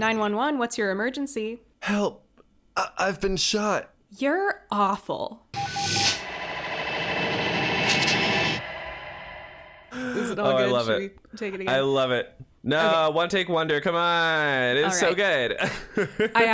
911, what's your emergency? Help. I've been shot. You're awful. Is it all good? I love Should it. we take it again? I love it. No, Okay. One take wonder. Come on. It's so good. I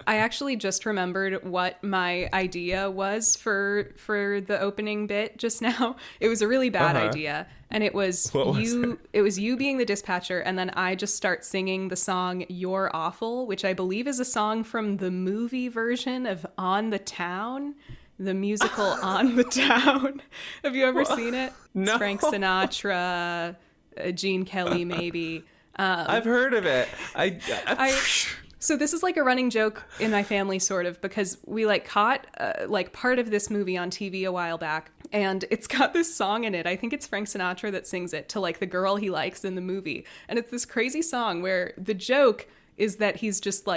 actually just remembered what my idea was for the opening bit just now. It was a really bad idea. And it was you being the dispatcher, and then I just start singing the song You're Awful, which I believe is a song from the movie version of On the Town. The musical On the Town. Have you ever seen it? No. It's Frank Sinatra, Gene Kelly, maybe. I've heard of it. So this is like a running joke in my family, sort of, because we caught part of this movie on TV a while back, and it's got this song in it. I think it's Frank Sinatra that sings it to the girl he likes in the movie, and it's this crazy song where the joke is that he's just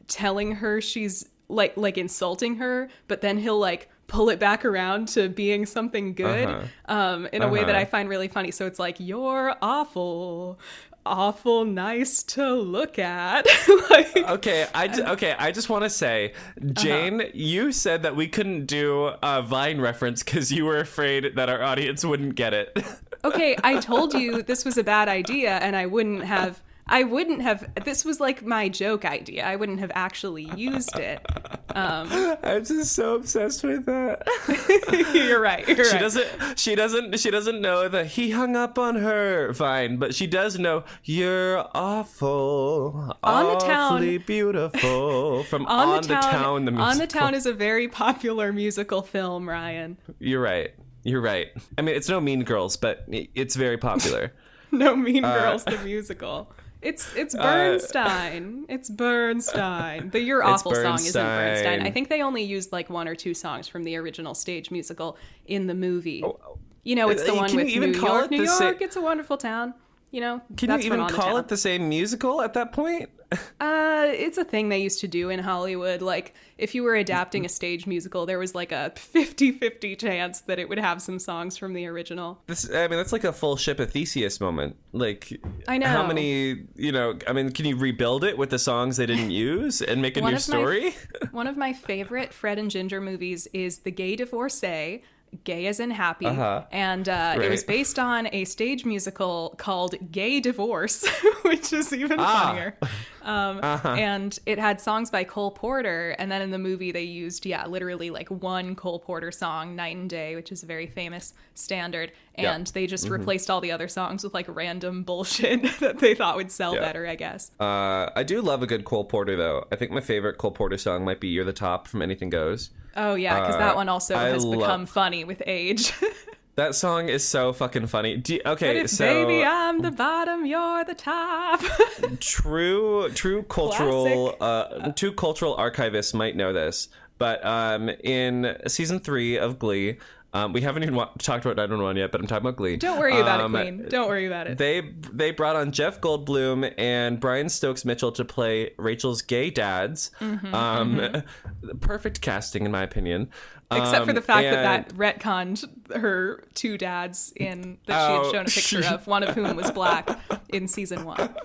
telling her she's insulting her, but then he'll pull it back around to being something good in a way that I find really funny. So it's you're awful nice to look at. I just want to say, Jane, you said that we couldn't do a Vine reference because you were afraid that our audience wouldn't get it. Okay, I told you this was a bad idea, and I wouldn't have, this was my joke idea. I wouldn't have actually used it. I'm just so obsessed with that. You're right. She doesn't know that he hung up on her Vine, but she does know You're Awful. On the Town. Awfully beautiful. From On the Town, the musical. On the Town is a very popular musical film, Ryan. You're right. I mean, it's no Mean Girls, but it's very popular. No Mean Girls, the musical. It's Bernstein. It's Bernstein. The You're Awful song isn't Bernstein. I think they only used one or two songs from the original stage musical in the movie. It's the one with New York. New York, it's a wonderful town. Can you even call it the same musical at that point? It's a thing they used to do in Hollywood. If you were adapting a stage musical, there was a 50-50 chance that it would have some songs from the original. That's like a full ship of Theseus moment. I know. How many, can you rebuild it with the songs they didn't use and make a new story? One of my favorite Fred and Ginger movies is The Gay Divorcee. Gay as in happy, and it was based on a stage musical called Gay Divorce, which is even funnier. And it had songs by Cole Porter, and then in the movie they used literally one Cole Porter song, Night and Day, which is a very famous standard, and they just replaced all the other songs with random bullshit that they thought would sell better, I guess. I do love a good Cole Porter, though. I think my favorite Cole Porter song might be You're the Top from Anything Goes. Oh, yeah, because that one also has become funny with age. That song is so fucking funny. But if baby, I'm the bottom, you're the top. True cultural archivists might know this, but in season 3 of Glee, we haven't even talked about 911 yet, but I'm talking about Glee. Don't worry about it, Queen. Don't worry about it. They brought on Jeff Goldblum and Brian Stokes Mitchell to play Rachel's gay dads. Perfect casting, in my opinion. Except for the fact that retconned her two dads that she had shown a picture of, one of whom was black in season 1.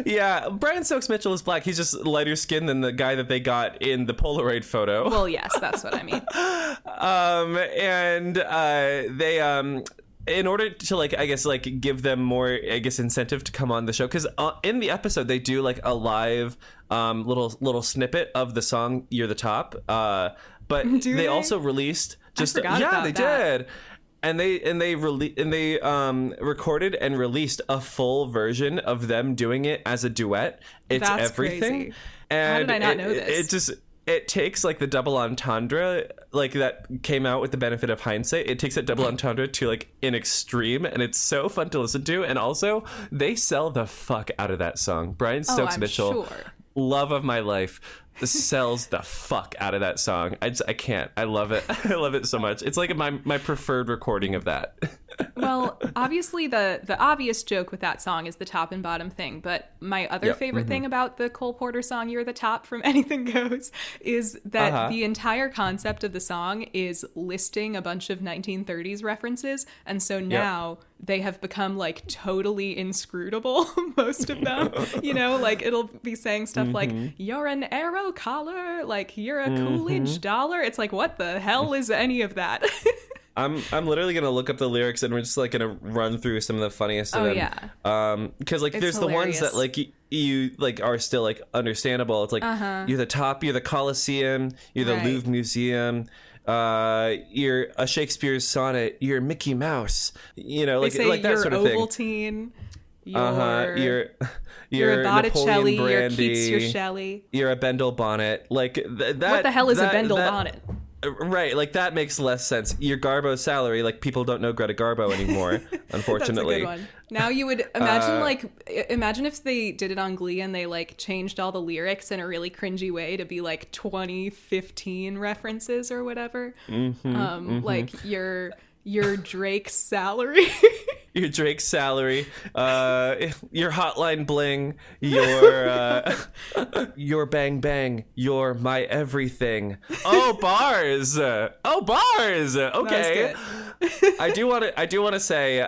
Yeah, Brian Stokes Mitchell is black. He's just lighter skinned than the guy that they got in the Polaroid photo. Well, yes, that's what I mean. They in order to give them more incentive to come on the show, because in the episode they do a live little snippit of the song You're the Top, but they also released just did. And they recorded and released a full version of them doing it as a duet. It's That's everything. Crazy. And how did I not know this? It takes the double entendre that came out with the benefit of hindsight. It takes that double entendre to an extreme, and it's so fun to listen to. And also, they sell the fuck out of that song. Brian Stokes Mitchell, sure. Love of my life, sells the fuck out of that song. I can't. I love it. I love it so much. It's my preferred recording of that. Well, obviously the obvious joke with that song is the top and bottom thing, but my other favorite thing about the Cole Porter song "You're the Top" from Anything Goes is that the entire concept of the song is listing a bunch of 1930s references, and so now they have become like totally inscrutable, most of them. You know, like it'll be saying stuff like "You're an arrow collar," like "You're a Coolidge dollar." It's like, what the hell is any of that? I'm literally gonna look up the lyrics and we're just like gonna run through some of the funniest of them. Because like there's hilarious. the ones that like you like are still like understandable. It's like you're the top, you're the Coliseum, you're the Louvre Museum, you're a Shakespeare's sonnet, you're Mickey Mouse. You know, like that sort of thing. Ovaltine. You're a Botticelli, you're Keats, you're Shelley. You're a Bendel bonnet. Like that. What the hell is a Bendel bonnet? Right, like that makes less sense. Your Garbo's salary, like people don't know Greta Garbo anymore, unfortunately. That's a good one. Now you would imagine imagine if they did it on Glee and they like changed all the lyrics in a really cringy way to be like 2015 references or whatever. Like your Drake's salary. Your Drake's salary, your Hotline Bling, your Bang Bang, your My Everything. Oh, bars! Oh, bars! Okay. I do want to say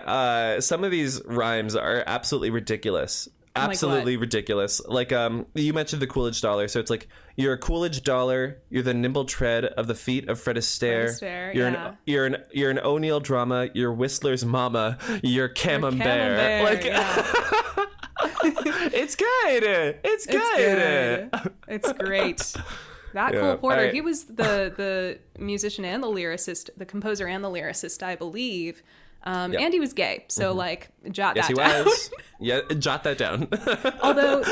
some of these rhymes are absolutely ridiculous. Absolutely ridiculous. Like you mentioned the Coolidge dollar, so it's like you're a Coolidge dollar, you're the nimble tread of the feet of Fred Astaire, you're an O'Neill drama, you're Whistler's mama, you're Camembert. Like it's good. It's good. It's great. That Cole Porter, he was the musician and the lyricist, the composer and the lyricist, I believe. And he was gay, so like jot that down. Yes, he was. Yeah, jot that down. Although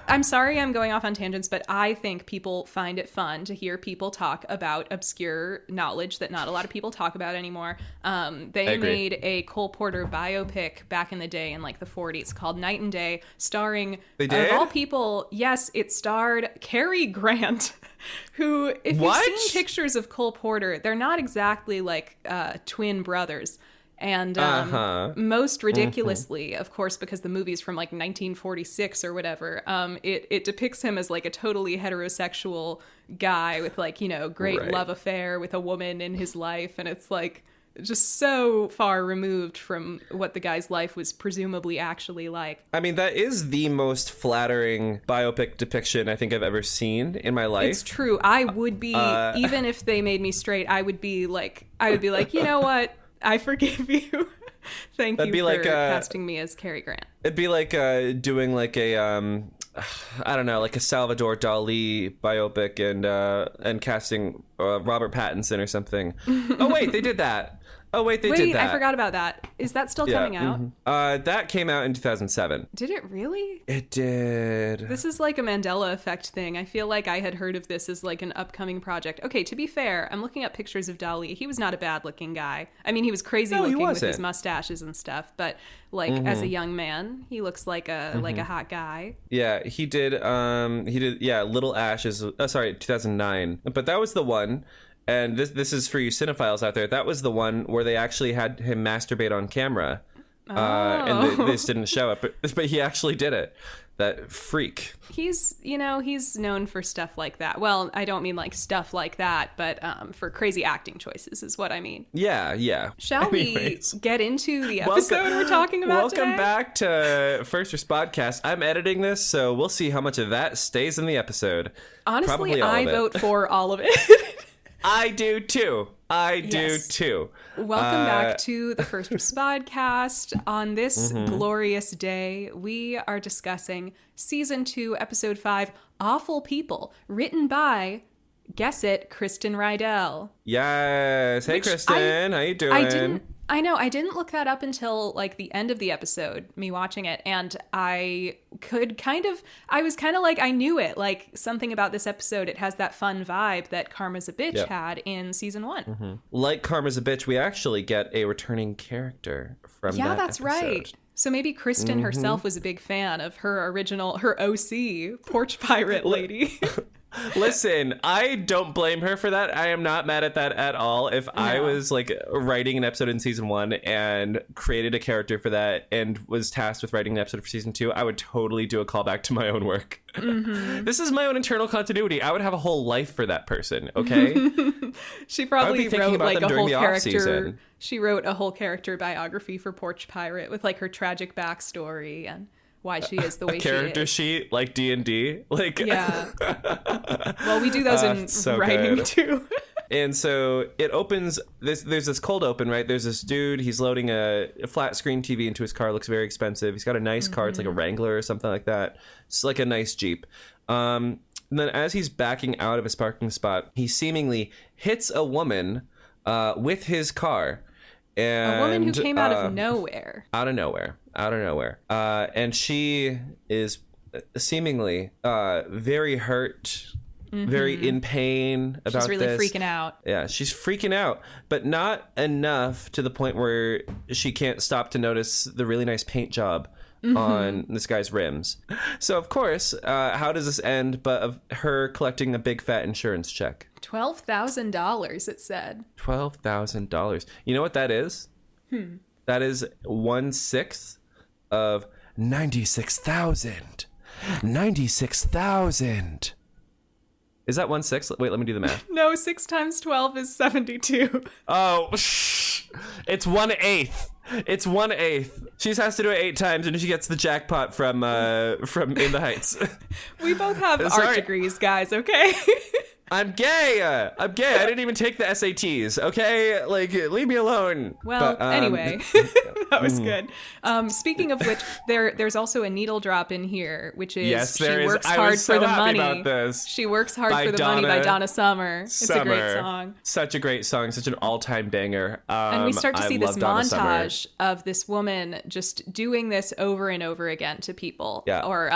I'm sorry I'm going off on tangents, but I think people find it fun to hear people talk about obscure knowledge that not a lot of people talk about anymore. They made a Cole Porter biopic back in the day in like the 40s called Night and Day, starring, of all people, yes, it starred Cary Grant, who, if you've seen pictures of Cole Porter, they're not exactly like twin brothers. And most ridiculously, of course, because the movie's from like 1946 or whatever, it depicts him as like a totally heterosexual guy with like, you know, great love affair with a woman in his life. And it's like just so far removed from what the guy's life was presumably actually like. I mean, that is the most flattering biopic depiction I think I've ever seen in my life. It's true. I would be, even if they made me straight, I would be like, you know what? I forgive you. Thank you for casting me as Cary Grant. It'd be like doing like a I don't know, like a Salvador Dali biopic and casting Robert Pattinson or something. Oh wait, they did that. Wait, I forgot about that. Is that still coming out? That came out in 2007. Did it really? It did. This is like a Mandela effect thing. I feel like I had heard of this as like an upcoming project. Okay, to be fair, I'm looking up pictures of Dali. He was not a bad looking guy. I mean, he was crazy looking with his mustaches and stuff, but like as a young man, he looks like a hot guy. Yeah, he did Little Ashes. 2009. But that was the one. And this is for you cinephiles out there. That was the one where they actually had him masturbate on camera. And this didn't show up. But he actually did it. That freak. He's known for stuff like that. Well, I don't mean like stuff like that, but for crazy acting choices is what I mean. Yeah. Shall we get into the episode we're talking about today? Welcome back to First Respodcast. I'm editing this, so we'll see how much of that stays in the episode. Honestly, I vote for all of it. I do too. Welcome back to the First Respodcast. On this glorious day, we are discussing Season 2, Episode 5, Awful People, written by, guess it, Kristen Rydell. Yes. Hey, Kristen. How you doing? I didn't look that up until like the end of the episode, me watching it, and I was kind of like, I knew it, like something about this episode, it has that fun vibe that Karma's a Bitch had in Season 1. Like Karma's a Bitch, we actually get a returning character from that that's episode. Right. So maybe Kristen herself was a big fan of her OC, Porch Pirate Lady. Listen, I don't blame her for that. I am not mad at that at all. If I was like writing an episode in season 1 and created a character for that and was tasked with writing an episode for season 2, I would totally do a callback to my own work. This is my own internal continuity. I would have a whole life for that person, okay? She probably wrote like a whole character. Season. She wrote a whole character biography for Porch Pirate with like her tragic backstory and why she is the way she is. Character sheet like D&D. Like yeah. Well, we do those in writing too. And so it opens, there's this cold open, right? There's this dude, he's loading a flat screen TV into his car, looks very expensive. He's got a nice car, it's like a Wrangler or something like that. It's like a nice Jeep. And then as he's backing out of his parking spot, he seemingly hits a woman with his car. And, a woman who came out of nowhere. Out of nowhere. And she is seemingly very hurt, very in pain about this. She's really freaking out. Yeah, she's freaking out, but not enough to the point where she can't stop to notice the really nice paint job on this guy's rims. So, of course, how does this end but of her collecting a big fat insurance check? $12,000, it said. $12,000. You know what that is? That is 1/6 of 96,000. 96,000. Is that 1/6? Wait, let me do the math. No, 6 times 12 is 72. Oh, it's 1/8. It's 1/8. She has to do it 8 times, and she gets the jackpot from In the Heights. We both have art degrees, guys. Okay. I'm gay. I didn't even take the SATs. Okay, like leave me alone. Well, anyway, that was good. Speaking of which, there's also a needle drop in here, which is She Works Hard for the Money. About this. She Works Hard for the Money by Donna Summer. It's a great song. Such a great song. Such an all-time banger. And we start to see this montage of this woman just doing this over and over again to people. Yeah. Or,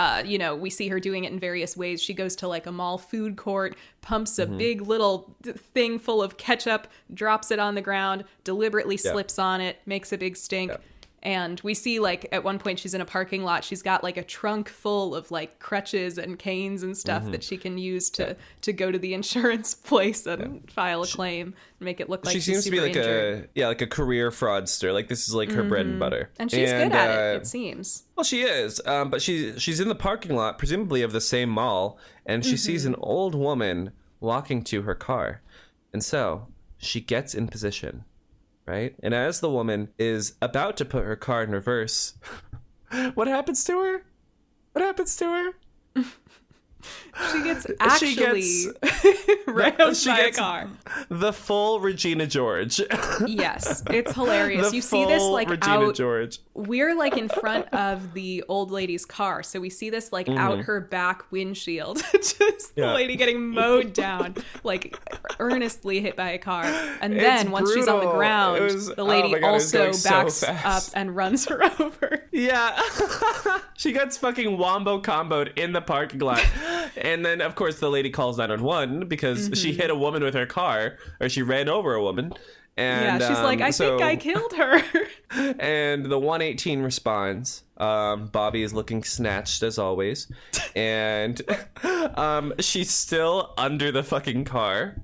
we see her doing it in various ways. She goes to like a mall food court, pumps a big little thing full of ketchup, drops it on the ground, deliberately slips on it, makes a big stink. Yeah. And we see like at one point she's in a parking lot. She's got like a trunk full of like crutches and canes and stuff that she can use to go to the insurance place and file a claim and make it look like she seems to be like injured. a career fraudster. Like this is like her bread and butter. And she's good at it seems. Well, she is. But she's in the parking lot, presumably of the same mall, and she sees an old woman walking to her car. And so she gets in position, right? And as the woman is about to put her car in reverse, what happens to her? She gets rammed by a car. The full Regina George. Yes, it's hilarious. You see this like Regina George. We're like in front of the old lady's car, so we see this like out her back windshield. Just the lady getting mowed down, like earnestly hit by a car. And then once she's on the ground, the lady also backs up and runs her over. Yeah. She gets fucking wombo comboed in the parking lot. And then, of course, the lady calls 911 because she hit a woman with her car, or she ran over a woman. And, yeah, she's like, I think I killed her. And the 118 responds. Bobby is looking snatched as always. And she's still under the fucking car.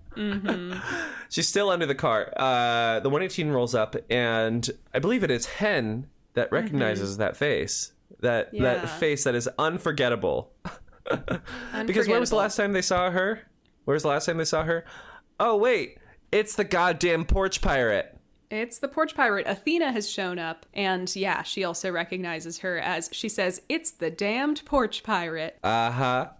She's still under the car. The 118 rolls up, and I believe it is Hen that recognizes that face. That face that is unforgettable. Because where was the last time they saw her? Oh, wait. It's the goddamn porch pirate. It's the porch pirate. Athena has shown up, and yeah, she also recognizes her as, she says, it's the damned porch pirate. And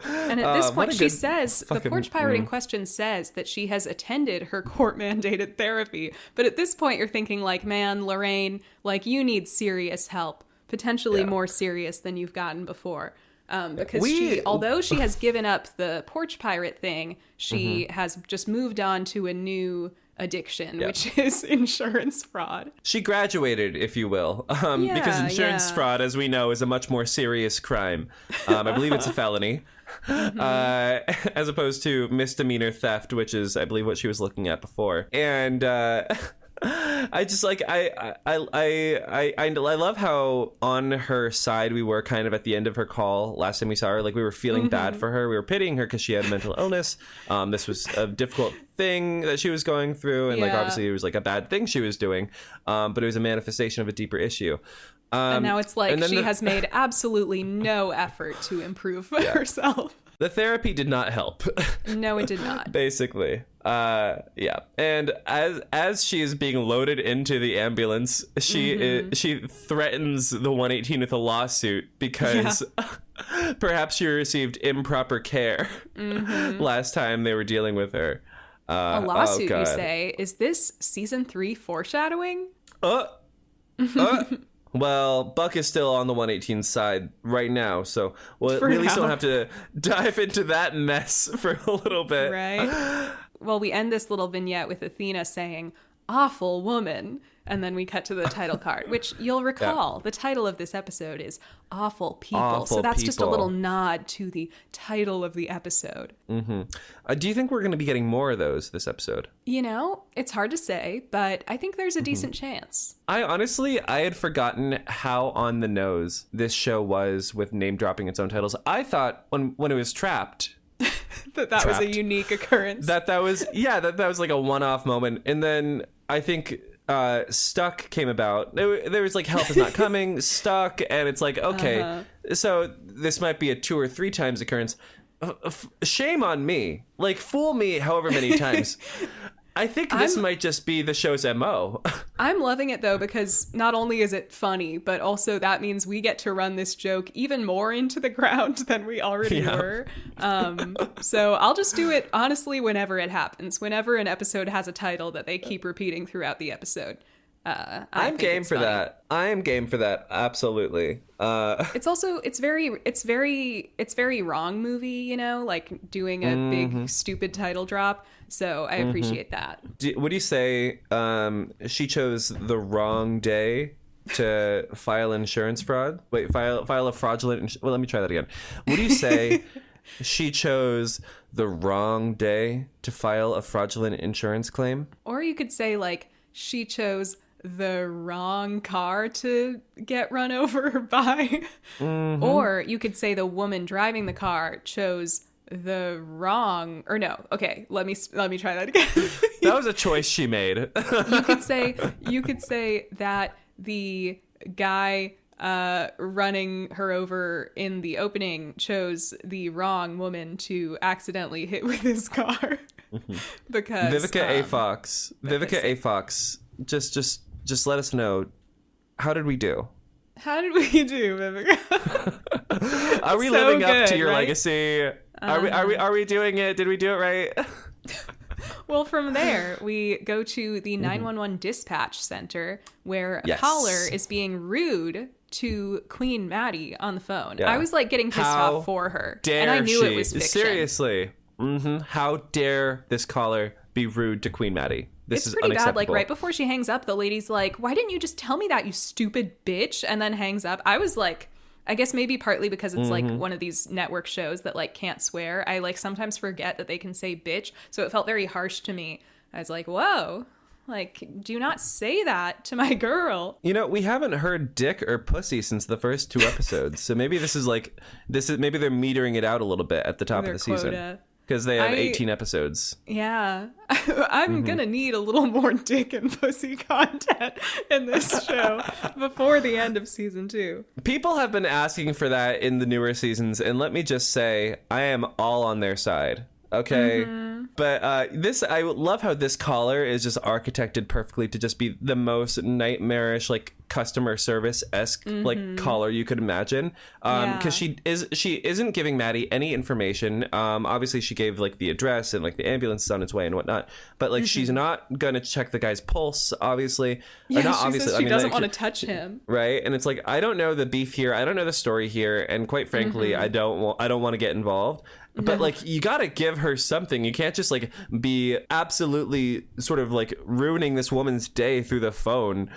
at this point, she says, the porch pirate in question says that she has attended her court-mandated therapy. But at this point, you're thinking like, man, Lorraine, like, you need serious help. Potentially more serious than you've gotten before. Because although she has given up the porch pirate thing, she has just moved on to a new addiction, which is insurance fraud. She graduated, if you will, because insurance fraud, as we know, is a much more serious crime. I believe it's a felony, as opposed to misdemeanor theft, which is, I believe, what she was looking at before. And I just like I love how on her side we were kind of at the end of her call last time we saw her. Like we were feeling bad for her. We were pitying her because she had mental illness. This was a difficult thing that she was going through, and like obviously it was like a bad thing she was doing, but it was a manifestation of a deeper issue. And now it's like she has made absolutely no effort to improve herself. The therapy did not help. No, it did not. Basically. Yeah. And as she is being loaded into the ambulance, she threatens the 118 with a lawsuit because perhaps she received improper care last time they were dealing with her. A lawsuit, you say? Is this season 3 foreshadowing? Well, Buck is still on the 118 side right now, so we'll at least don't have to dive into that mess for a little bit. Right. Well, we end this little vignette with Athena saying, "Awful woman." And then we cut to the title card, which you'll recall the title of this episode is Awful People. Awful so that's People. just a little nod to the title of the episode. Do you think we're going to be getting more of those this episode? You know, it's hard to say, but I think there's a decent chance. I had forgotten how on the nose this show was with name dropping its own titles. I thought when it was Trapped... that was a unique occurrence. That was like a one-off moment. And then I think... Stuck came about. There was like Help Is Not Coming, Stuck, and it's like, okay, so this might be a 2 or 3 times occurrence. Shame on me. Like, fool me however many times. I think this might just be the show's MO. I'm loving it, though, because not only is it funny, but also that means we get to run this joke even more into the ground than we already were. So I'll just do it, honestly, whenever it happens. Whenever an episode has a title that they keep repeating throughout the episode. I'm game for that. I am game for that. Absolutely. It's very wrong movie, you know, like doing a big stupid title drop. So I appreciate that. Would you say she chose the wrong day to file insurance fraud? Wait, file a fraudulent. Well, let me try that again. Would you say she chose the wrong day to file a fraudulent insurance claim? Or you could say like she chose the wrong car to get run over by. Or you could say the woman driving the car chose the wrong, or no, okay, let me try that again. That was a choice she made. you could say that the guy running her over in the opening chose the wrong woman to accidentally hit with his car. Because Vivica A. Fox, just let us know, how did we do? How did we do, Vivica? Are we living up to your legacy? Are we doing it? Did we do it right? Well, from there, we go to the 911 dispatch center where a caller is being rude to Queen Maddie on the phone. Yeah. I was like getting pissed off for her. And I knew it was fiction. Seriously. How dare this caller be rude to Queen Maddie? This is pretty bad. Like right before she hangs up, the lady's like, "Why didn't you just tell me that, you stupid bitch?" And then hangs up. I was like, I guess maybe partly because it's like one of these network shows that like can't swear. I like sometimes forget that they can say bitch. So it felt very harsh to me. I was like, whoa, like, do not say that to my girl. You know, we haven't heard dick or pussy since the first 2 episodes. So maybe maybe they're metering it out a little bit at the top of the season. Because they have 18 episodes. Yeah. I'm going to need a little more dick and pussy content in this show before the end of season 2. People have been asking for that in the newer seasons. And let me just say, I am all on their side. Okay? But I love how this caller is just architected perfectly to just be the most nightmarish, like, customer service-esque like caller you could imagine, because she isn't giving Maddie any information. Obviously she gave like the address and like the ambulance is on its way and whatnot, but like she's not gonna check the guy's pulse, obviously. She doesn't want to touch him, right? And it's like, I don't know the beef here, I don't know the story here, and quite frankly I don't want to get involved. But like, you gotta give her something. You can't just like be absolutely sort of like ruining this woman's day through the phone.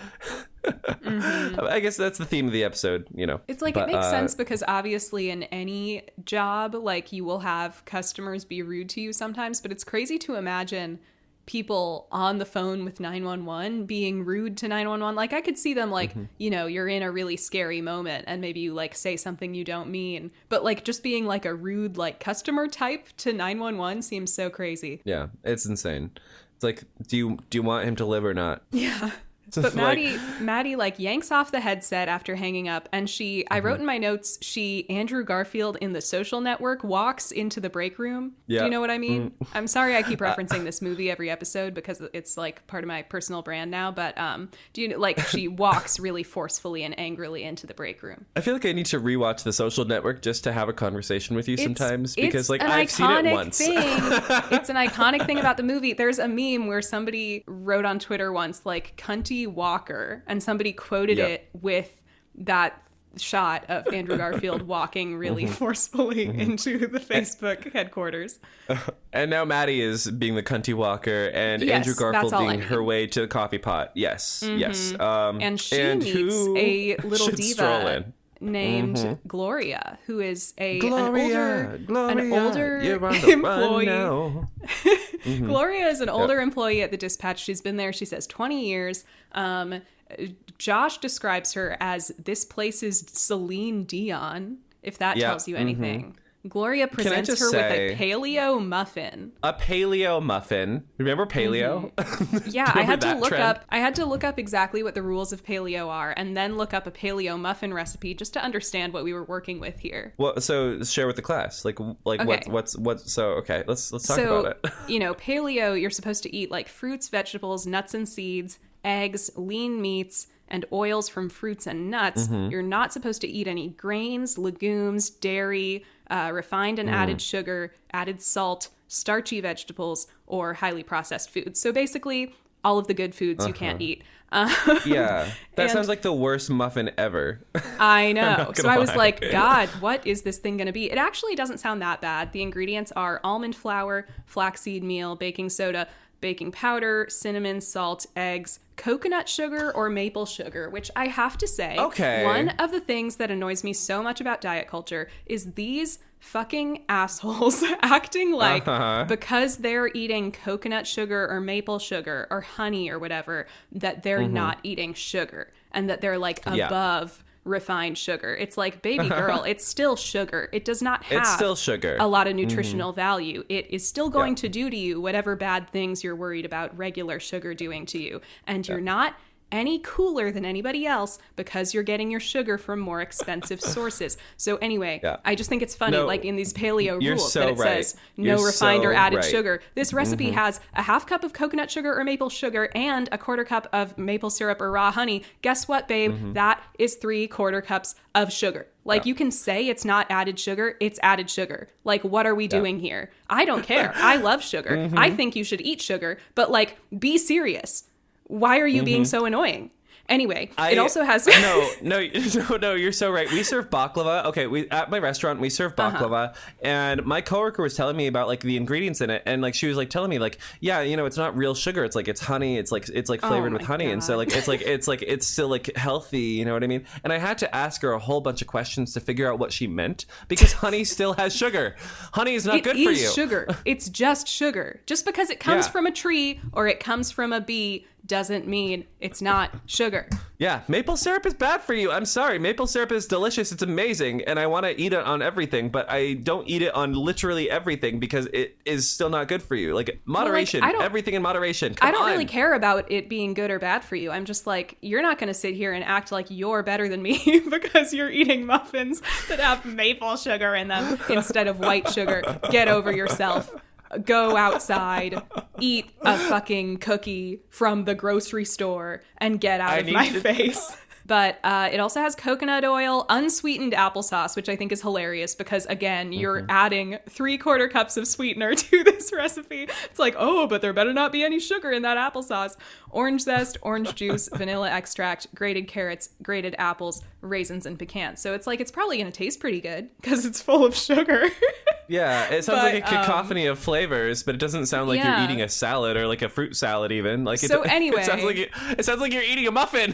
I guess that's the theme of the episode, you know. It's like, it makes sense because obviously in any job, like, you will have customers be rude to you sometimes, but it's crazy to imagine people on the phone with 911 being rude to 911. Like I could see them like, you know, you're in a really scary moment and maybe you like say something you don't mean, but like just being like a rude like customer type to 911 seems so crazy. Yeah, it's insane. It's like, do you want him to live or not? Yeah. But Maddie like yanks off the headset after hanging up, and I wrote in my notes, Andrew Garfield in The Social Network walks into the break room. Yeah. Do you know what I mean? I'm sorry I keep referencing this movie every episode because it's like part of my personal brand now, but do you know, like she walks really forcefully and angrily into the break room. I feel like I need to rewatch The Social Network just to have a conversation with you sometimes, because like I've seen it once. It's an iconic thing about the movie. There's a meme where somebody wrote on Twitter once like cunty walker, and somebody quoted it with that shot of Andrew Garfield walking really forcefully into the Facebook headquarters. And now Maddie is being the cunty walker, and Andrew Garfield being her way to the coffee pot. Yes. And she meets a little diva named Gloria, who is an older employee. Gloria is an older employee at the dispatch. She's been there, she says, 20 years. Josh describes her as this place's Celine Dion, if that tells you anything. Gloria presents her with a paleo muffin. A paleo muffin. Remember paleo? Yeah, I had to look up exactly what the rules of paleo are, and then look up a paleo muffin recipe just to understand what we were working with here. Well, so share with the class. Like okay. Let's talk about it. You know, paleo, you're supposed to eat like fruits, vegetables, nuts and seeds, eggs, lean meats, and oils from fruits and nuts. You're not supposed to eat any grains, legumes, dairy, refined and added sugar, added salt, starchy vegetables, or highly processed foods. So basically, all of the good foods you can't eat. Yeah, that sounds like the worst muffin ever. I know. So I was like, God, what is this thing going to be? It actually doesn't sound that bad. The ingredients are almond flour, flaxseed meal, baking soda, baking powder, cinnamon, salt, eggs, coconut sugar, or maple sugar, which I have to say, one of the things that annoys me so much about diet culture is these fucking assholes acting like because they're eating coconut sugar or maple sugar or honey or whatever, that they're not eating sugar and that they're like above refined sugar. It's like, baby girl, it's still sugar. It does not have a lot of nutritional value. It is still going to do to you whatever bad things you're worried about regular sugar doing to you. And you're not any cooler than anybody else because you're getting your sugar from more expensive sources. So anyway, I just think it's funny, like in these paleo rules that it says no refined or added sugar. This recipe has a half cup of coconut sugar or maple sugar and a quarter cup of maple syrup or raw honey. Guess what, babe? That is 3/4 cups of sugar. Like, you can say it's not added sugar, it's added sugar. Like, what are we doing here? I don't care. I love sugar. I think you should eat sugar, but like, be serious. Why are you being so annoying? Anyway, it also has... No, you're so right. We serve baklava. Okay, at my restaurant, we serve baklava. And my coworker was telling me about, like, the ingredients in it. And, like, she was, like, telling me, like, yeah, you know, it's not real sugar. It's, like, it's honey. It's flavored with honey. God. And so, like, it's still, like, healthy. You know what I mean? And I had to ask her a whole bunch of questions to figure out what she meant. Because honey still has sugar. Honey is not good for you. It is sugar. It's just sugar. Just because it comes from a tree or it comes from a bee doesn't mean it's not sugar. Yeah, maple syrup is bad for you. I'm sorry. Maple syrup is delicious. It's amazing. And I want to eat it on everything, but I don't eat it on literally everything because it is still not good for you. Like, moderation, everything in moderation. Come I don't on. really care about it being good or bad for you. I'm just like, you're not going to sit here and act like you're better than me because you're eating muffins that have maple sugar in them instead of white sugar. Get over yourself. Go outside, eat a fucking cookie from the grocery store, and get out of my face. But it also has coconut oil, unsweetened applesauce, which I think is hilarious because, again, you're adding 3/4 cups of sweetener to this recipe. It's like, oh, but there better not be any sugar in that applesauce. Orange zest, orange juice, vanilla extract, grated carrots, grated apples, raisins, and pecans. So it's like, it's probably going to taste pretty good because it's full of sugar. Yeah, it sounds like a cacophony of flavors, but it doesn't sound like you're eating a salad or like a fruit salad even. Like, so anyway, it sounds like you're eating a muffin.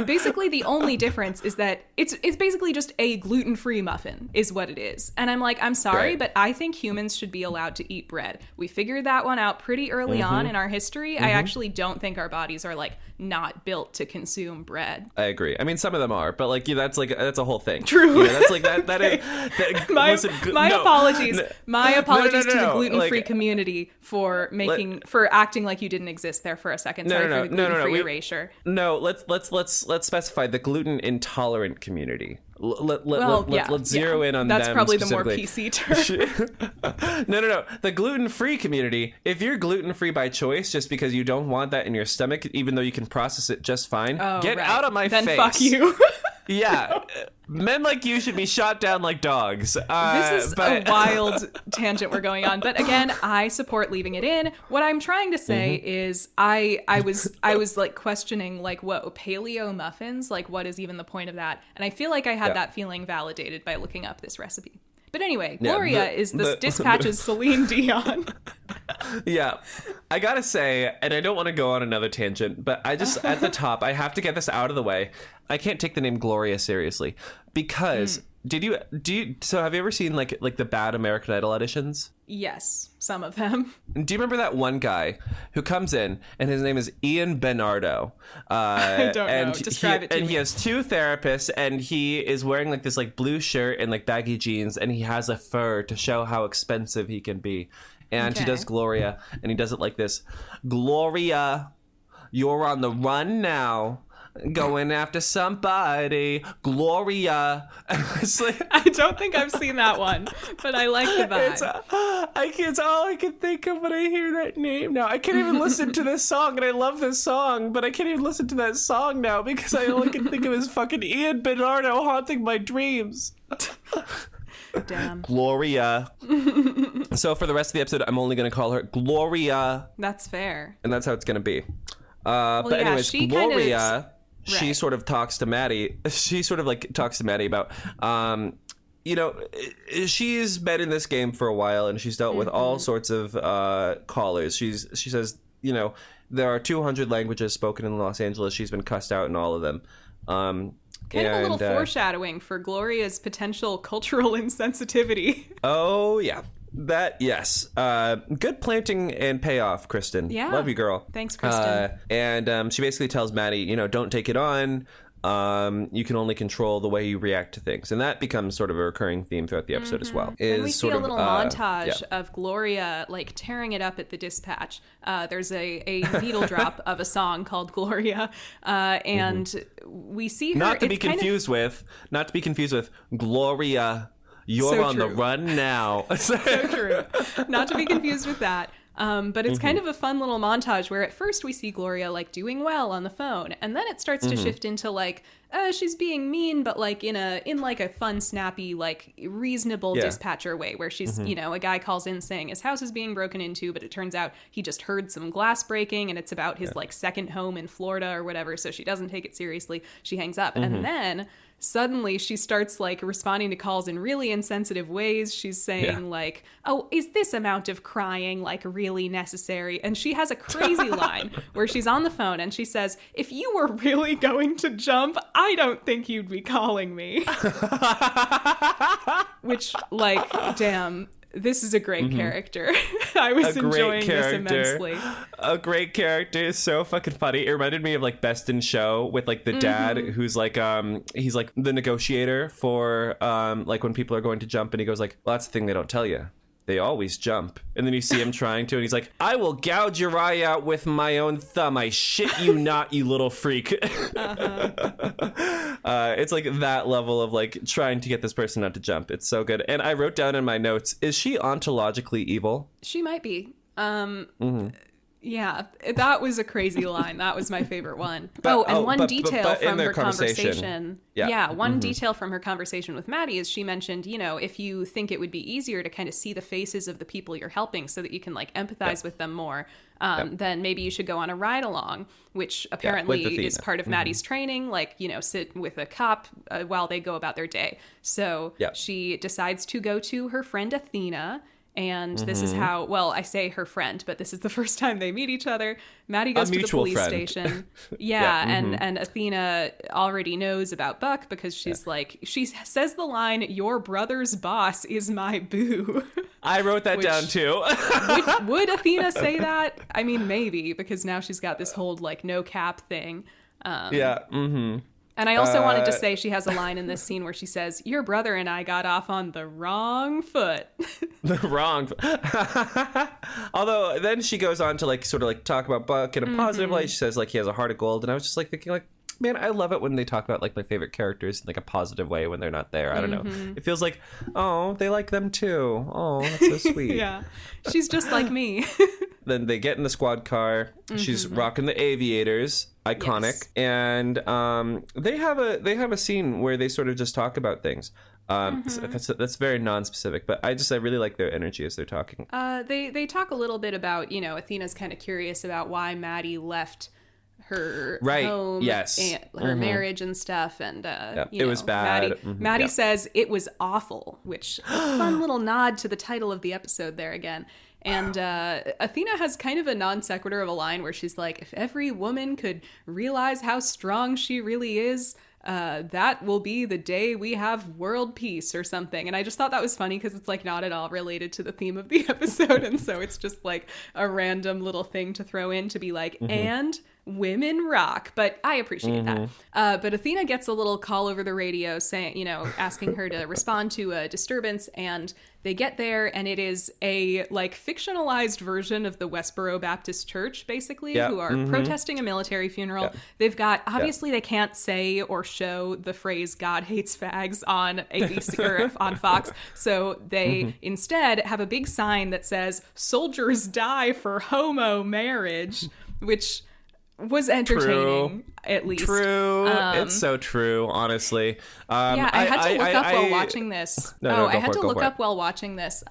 Basically, the only difference is that it's basically just a gluten-free muffin is what it is. And I'm like, I'm sorry, Right. but I think humans should be allowed to eat bread. We figured that one out pretty early on in our history. I actually don't think our bodies are like not built to consume bread. I agree. I mean, some of them are, but like, that's a whole thing. True. You know, that's like that is My apologies. My apologies to the no. gluten-free Like, community for for acting like you didn't exist there for a second. Sorry for the gluten-free erasure. No, let's specify the gluten intolerant community. Let's zero in on that's them. Probably the more specifically. PC term. No. The gluten-free community, if you're gluten-free by choice just because you don't want that in your stomach, even though you can process it just fine, get out of my face. Then fuck you. Yeah. Men like you should be shot down like dogs. This is a wild tangent we're going on. But again, I support leaving it in. What I'm trying to say is I was like questioning like, whoa, paleo muffins? Like, what is even the point of that? And I feel like I had that feeling validated by looking up this recipe. But anyway, Gloria is the Dispatch's Celine Dion. Yeah, I gotta say, and I don't want to go on another tangent, but I just, at the top, I have to get this out of the way. I can't take the name Gloria seriously because so have you ever seen like the bad American Idol auditions? Yes, some of them. Do you remember that one guy who comes in and his name is Ian Bernardo? I don't know. Describe it to me. And he has two therapists, and he is wearing like this like blue shirt and like baggy jeans, and he has a fur to show how expensive he can be. And he does Gloria, and he does it like this: Gloria, you're on the run now. Going after somebody, Gloria. I don't think I've seen that one, but I like the vibe. It's all I can think of when I hear that name now. I can't even listen to this song, and I love this song, but I can't even listen to that song now because I all I can think of is fucking Ian Bernardo haunting my dreams. Damn. Gloria. So for the rest of the episode, I'm only going to call her Gloria. That's fair. And that's how it's going to be. But anyways, Gloria... She sort of talks to Maddie. She sort of like talks to Maddie about, you know, she's been in this game for a while and she's dealt with all sorts of callers. She says, you know, there are 200 languages spoken in Los Angeles. She's been cussed out in all of them. Kind of a little foreshadowing for Gloria's potential cultural insensitivity. Oh, yeah. Yes. Good planting and payoff, Kristen. Yeah. Love you, girl. Thanks, Kristen. And she basically tells Maddie, you know, don't take it on. You can only control the way you react to things. And that becomes sort of a recurring theme throughout the episode as well. And we see a little montage of Gloria like tearing it up at the Dispatch. There's a needle drop of a song called Gloria. And we see her. Not to be confused with Gloria. You're so on true. The run now. So true. Not to be confused with that. But it's kind of a fun little montage where at first we see Gloria like doing well on the phone, and then it starts to shift into like she's being mean, but like in like a fun, snappy, like reasonable dispatcher way, where she's you know, a guy calls in saying his house is being broken into, but it turns out he just heard some glass breaking, and it's about his like second home in Florida or whatever. So she doesn't take it seriously. She hangs up, and then suddenly she starts like responding to calls in really insensitive ways. She's saying like, oh, is this amount of crying like really necessary? And she has a crazy line where she's on the phone and she says, if you were really going to jump, I don't think you'd be calling me. Which, like, damn, this is a great character. I was enjoying this immensely. A great character is so fucking funny. It reminded me of like Best in Show with like the dad who's like he's like the negotiator for like when people are going to jump, and he goes like, well, that's the thing they don't tell you. They always jump. And then you see him trying to, and he's like, I will gouge your eye out with my own thumb. I shit you not, you little freak. It's like that level of like trying to get this person not to jump. It's so good. And I wrote down in my notes, is she ontologically evil? She might be. Yeah, that was a crazy line. That was my favorite one. One detail from her conversation. One detail from her conversation with Maddie is she mentioned, you know, if you think it would be easier to kind of see the faces of the people you're helping so that you can like empathize with them more, then maybe you should go on a ride along, which apparently is part of Maddie's training, like, you know, sit with a cop while they go about their day. So she decides to go to her friend Athena. And this is how, well, I say her friend, but this is the first time they meet each other. Maddie goes to the police station. And Athena already knows about Buck because she's like, she says the line, "Your brother's boss is my boo." I wrote that down too. would Athena say that? I mean, maybe, because now she's got this whole like no cap thing. And I also wanted to say she has a line in this scene where she says, "Your brother and I got off on the wrong foot." The wrong Although then she goes on to like sort of like talk about Buck in a positive light. She says like he has a heart of gold. And I was just like thinking like, man, I love it when they talk about like my favorite characters in like a positive way when they're not there. I don't know. It feels like, oh, they like them too. Oh, that's so sweet. Yeah. She's just like me. Then they get in the squad car. She's rocking the aviators, iconic. Yes. And they have a scene where they sort of just talk about things. So that's very non-specific, but I really like their energy as they're talking. They talk a little bit about, Athena's kind of curious about why Maddie left her home, and her marriage and stuff, and it was bad. Maddie says it was awful, which a fun little nod to the title of the episode there again. And Athena has kind of a non sequitur of a line where she's like, "If every woman could realize how strong she really is, that will be the day we have world peace," or something. And I just thought that was funny because it's like not at all related to the theme of the episode. And so it's just like a random little thing to throw in to be like, and women rock. But I appreciate that. But Athena gets a little call over the radio saying, asking her to respond to a disturbance. And they get there and it is a like fictionalized version of the Westboro Baptist Church, basically, who are protesting a military funeral. They've got, obviously they can't say or show the phrase "God hates fags" on ABC or on Fox. So they instead have a big sign that says "Soldiers die for homo marriage," which was entertaining, at least. True. It's so true, honestly. I had to look up while watching this. I had to look up while watching this.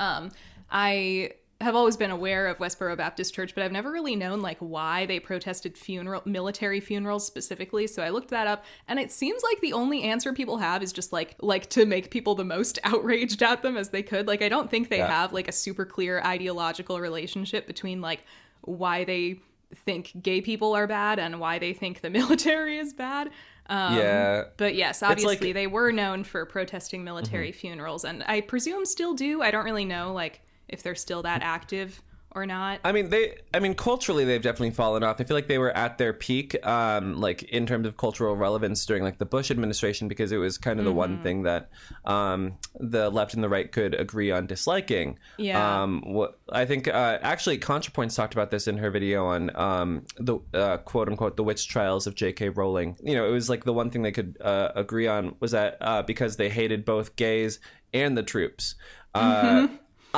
I have always been aware of Westboro Baptist Church, but I've never really known like why they protested military funerals specifically. So I looked that up, and it seems like the only answer people have is just like to make people the most outraged at them as they could. Like, I don't think they have like a super clear ideological relationship between like why they think gay people are bad and why they think the military is bad. But yes, obviously they were known for protesting military funerals, and I presume still do. I don't really know like if they're still that active or not. I mean, culturally, they've definitely fallen off. I feel like they were at their peak, like in terms of cultural relevance during like the Bush administration, because it was kind of the one thing that the left and the right could agree on disliking. I think actually ContraPoints talked about this in her video on the quote unquote the witch trials of J.K. Rowling. It was like the one thing they could agree on was that because they hated both gays and the troops.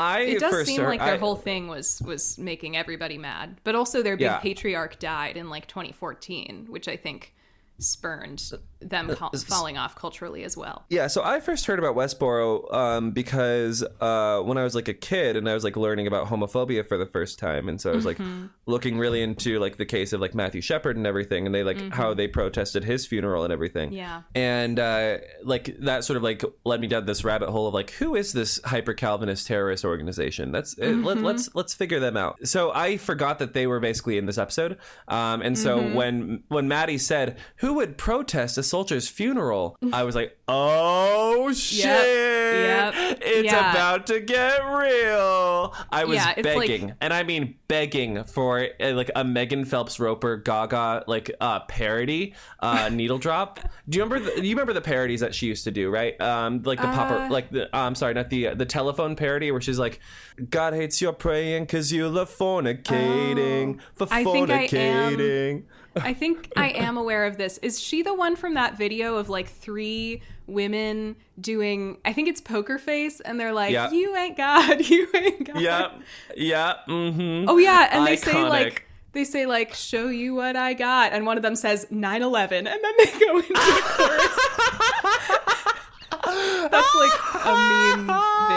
It does seem like their whole thing was making everybody mad, but also their big patriarch died in like 2014, which I think spurned them falling off culturally as well. Yeah, so I first heard about Westboro because when I was like a kid and I was like learning about homophobia for the first time, and so I was like looking really into like the case of like Matthew Shepard and everything, and they like how they protested his funeral and everything. Yeah. And like that sort of like led me down this rabbit hole of like, who is this hyper Calvinist terrorist organization? Let's figure them out. So I forgot that they were basically in this episode, and so when Maddie said, "Who would protest a soldier's funeral?" I was like, oh shit, it's about to get real. I was begging, like, and I mean begging for like a Megan Phelps Roper Gaga like parody, needle drop. Do you remember the parodies that she used to do, right? Like the popper, like the I'm sorry, not the telephone parody where she's like, "God hates your praying because you love fornicating for fornicating." I think I am aware of this. Is she the one from that video of like 3 women doing, I think it's Poker Face, and they're like, "You ain't God, you ain't God." Yeah. Oh yeah, and they say like, "Show you what I got," and one of them says 9/11, and then they go into the chorus. That's like a meme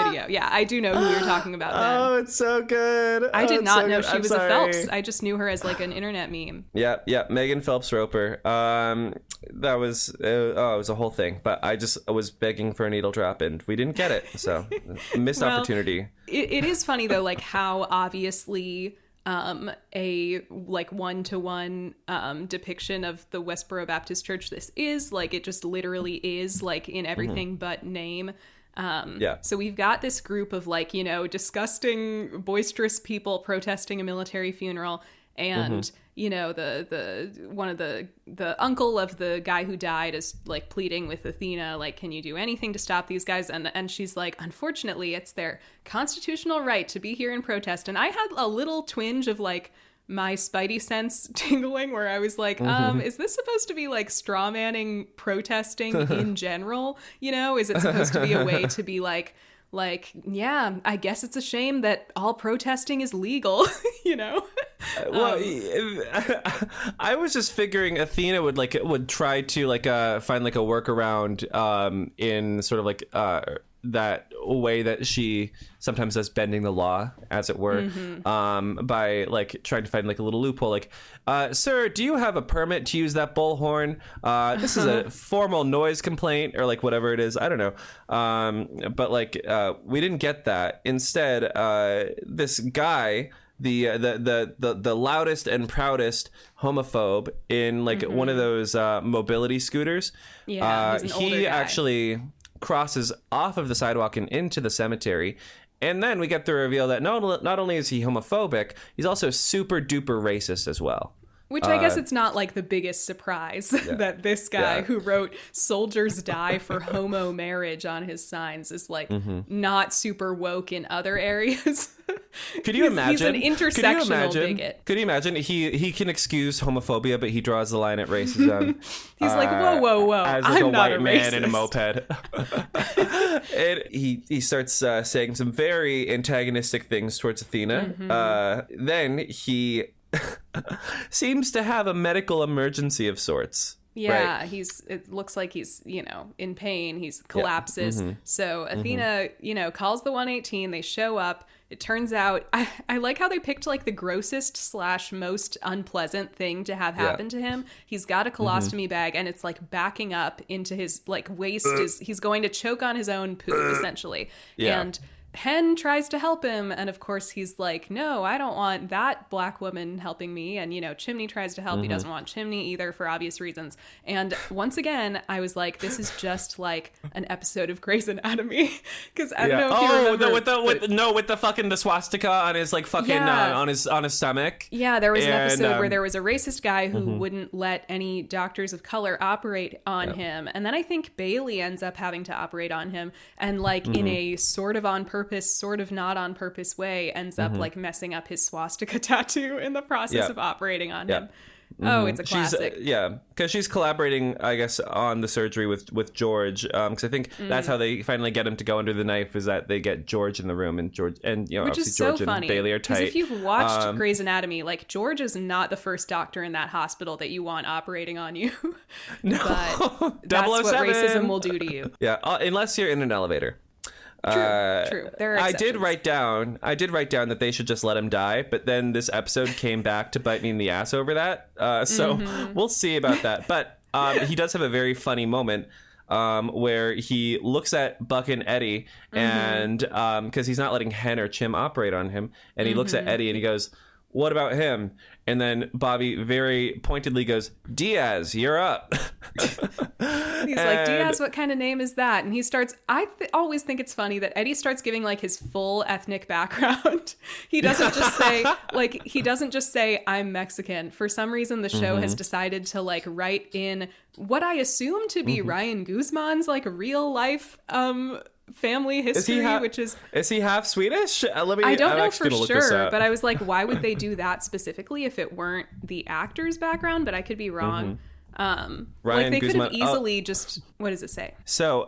video. go. Yeah, I do know who you're talking about then. Oh, it's so good. I did not know good. she was a Phelps. I just knew her as like an internet meme. Yeah, Megan Phelps Roper. That was it was a whole thing. But I was begging for a needle drop, and we didn't get it. So missed opportunity. It is funny though, like how obviously a like one-to-one depiction of the Westboro Baptist Church this is. Like it just literally is, like in everything but name. So we've got this group of like, you know, disgusting, boisterous people protesting a military funeral, and you know, the one of the uncle of the guy who died is like pleading with Athena, like, can you do anything to stop these guys? And she's like, unfortunately, it's their constitutional right to be here and protest. And I had a little twinge of like my spidey sense tingling, where I was like, is this supposed to be like straw manning protesting in general? You know, is it supposed to be a way to be like, yeah, I guess it's a shame that all protesting is legal, you know? Well, I was just figuring Athena would try to find like a workaround in sort of like that way that she sometimes does, bending the law, as it were, by like trying to find like a little loophole, like, sir, do you have a permit to use that bullhorn? This is a formal noise complaint, or like whatever it is. I don't know. But like we didn't get that. Instead, this guy, the loudest and proudest homophobe in like one of those mobility scooters, he's an older he guy. actually crosses off of the sidewalk and into the cemetery. And then we get the reveal that not only is he homophobic, he's also super duper racist as well. Which I guess it's not like the biggest surprise that this guy who wrote "Soldiers Die for Homo Marriage" on his signs is like not super woke in other areas. Could you imagine? He's an intersectional bigot. Could you imagine? He can excuse homophobia, but he draws the line at racism. He's like, whoa, as like I'm a not white a man racist. in a moped. And he starts saying some very antagonistic things towards Athena. Then he seems to have a medical emergency of sorts. Yeah, right? it looks like he's, you know, in pain. He's collapses. So Athena, you know, calls the 118. They show up. It turns out, I like how they picked like the grossest / most unpleasant thing to have happen to him. He's got a colostomy bag, and it's like backing up into his like waist. He's going to choke on his own poo, essentially. And Hen tries to help him, and of course he's like, no, I don't want that black woman helping me. And, you know, Chimney tries to help. He doesn't want Chimney either, for obvious reasons. And once again, I was like, this is just like an episode of Grey's Anatomy. Because I don't know if you remember. With the fucking the swastika on his like fucking on his stomach. Yeah, there was an episode where there was a racist guy who wouldn't let any doctors of color operate on him. And then I think Bailey ends up having to operate on him, and like in a sort of on purpose, sort of not on purpose way, ends up like messing up his swastika tattoo in the process of operating on him. Oh, it's a classic. Because she's collaborating, I guess, on the surgery with George. Because I think that's how they finally get him to go under the knife, is that they get George in the room, and George, and you know, which obviously is so George funny. and Bailey are tight. Because if you've watched Grey's Anatomy, like George is not the first doctor in that hospital that you want operating on you. No, but that's what 007. racism will do to you. Yeah, unless you're in an elevator. True. There are I exceptions. did write down that they should just let him die, but then this episode came back to bite me in the ass over that. So we'll see about that. But he does have a very funny moment where he looks at Buck and Eddie, and because he's not letting Hen or Chim operate on him, and he looks at Eddie and he goes, "What about him?" And then Bobby very pointedly goes, "Diaz, you're up." He's like, "Diaz, what kind of name is that?" And he starts, always think it's funny that Eddie starts giving like his full ethnic background. He doesn't just say, "I'm Mexican." For some reason, the show has decided to like write in what I assume to be Ryan Guzman's like real life family history, which is he half Swedish? I don't know for sure, but I was like, why would they do that specifically if it weren't the actor's background? But I could be wrong. Like they could have easily just, what does it say? So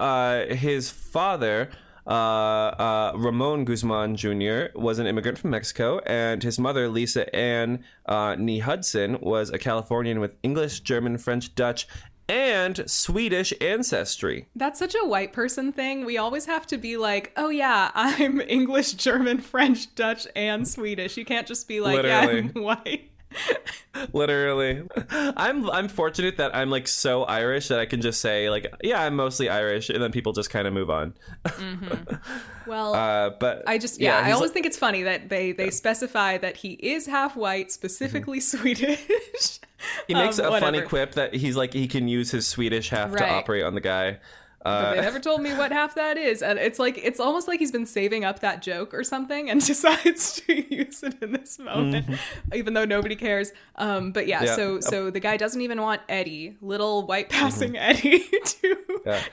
his father, Ramon Guzman Jr., was an immigrant from Mexico, and his mother, Lisa Ann Nee Hudson, was a Californian with English, German, French, Dutch, and Swedish ancestry. That's such a white person thing. We always have to be like, oh yeah, I'm English, German, French, Dutch, and Swedish. You can't just be like, Literally. yeah, I'm white. Literally. I'm fortunate that I'm like so Irish that I can just say like, yeah, I'm mostly Irish, and then people just kind of move on. Well, but I always think it's funny that they specify that he is half white, specifically Swedish. He makes a whatever. funny quip that he's like he can use his Swedish half to operate on the guy. But they never told me what half that is, and it's almost like he's been saving up that joke or something and decides to use it in this moment, even though nobody cares. But yeah. So the guy doesn't even want Eddie, little white passing Eddie,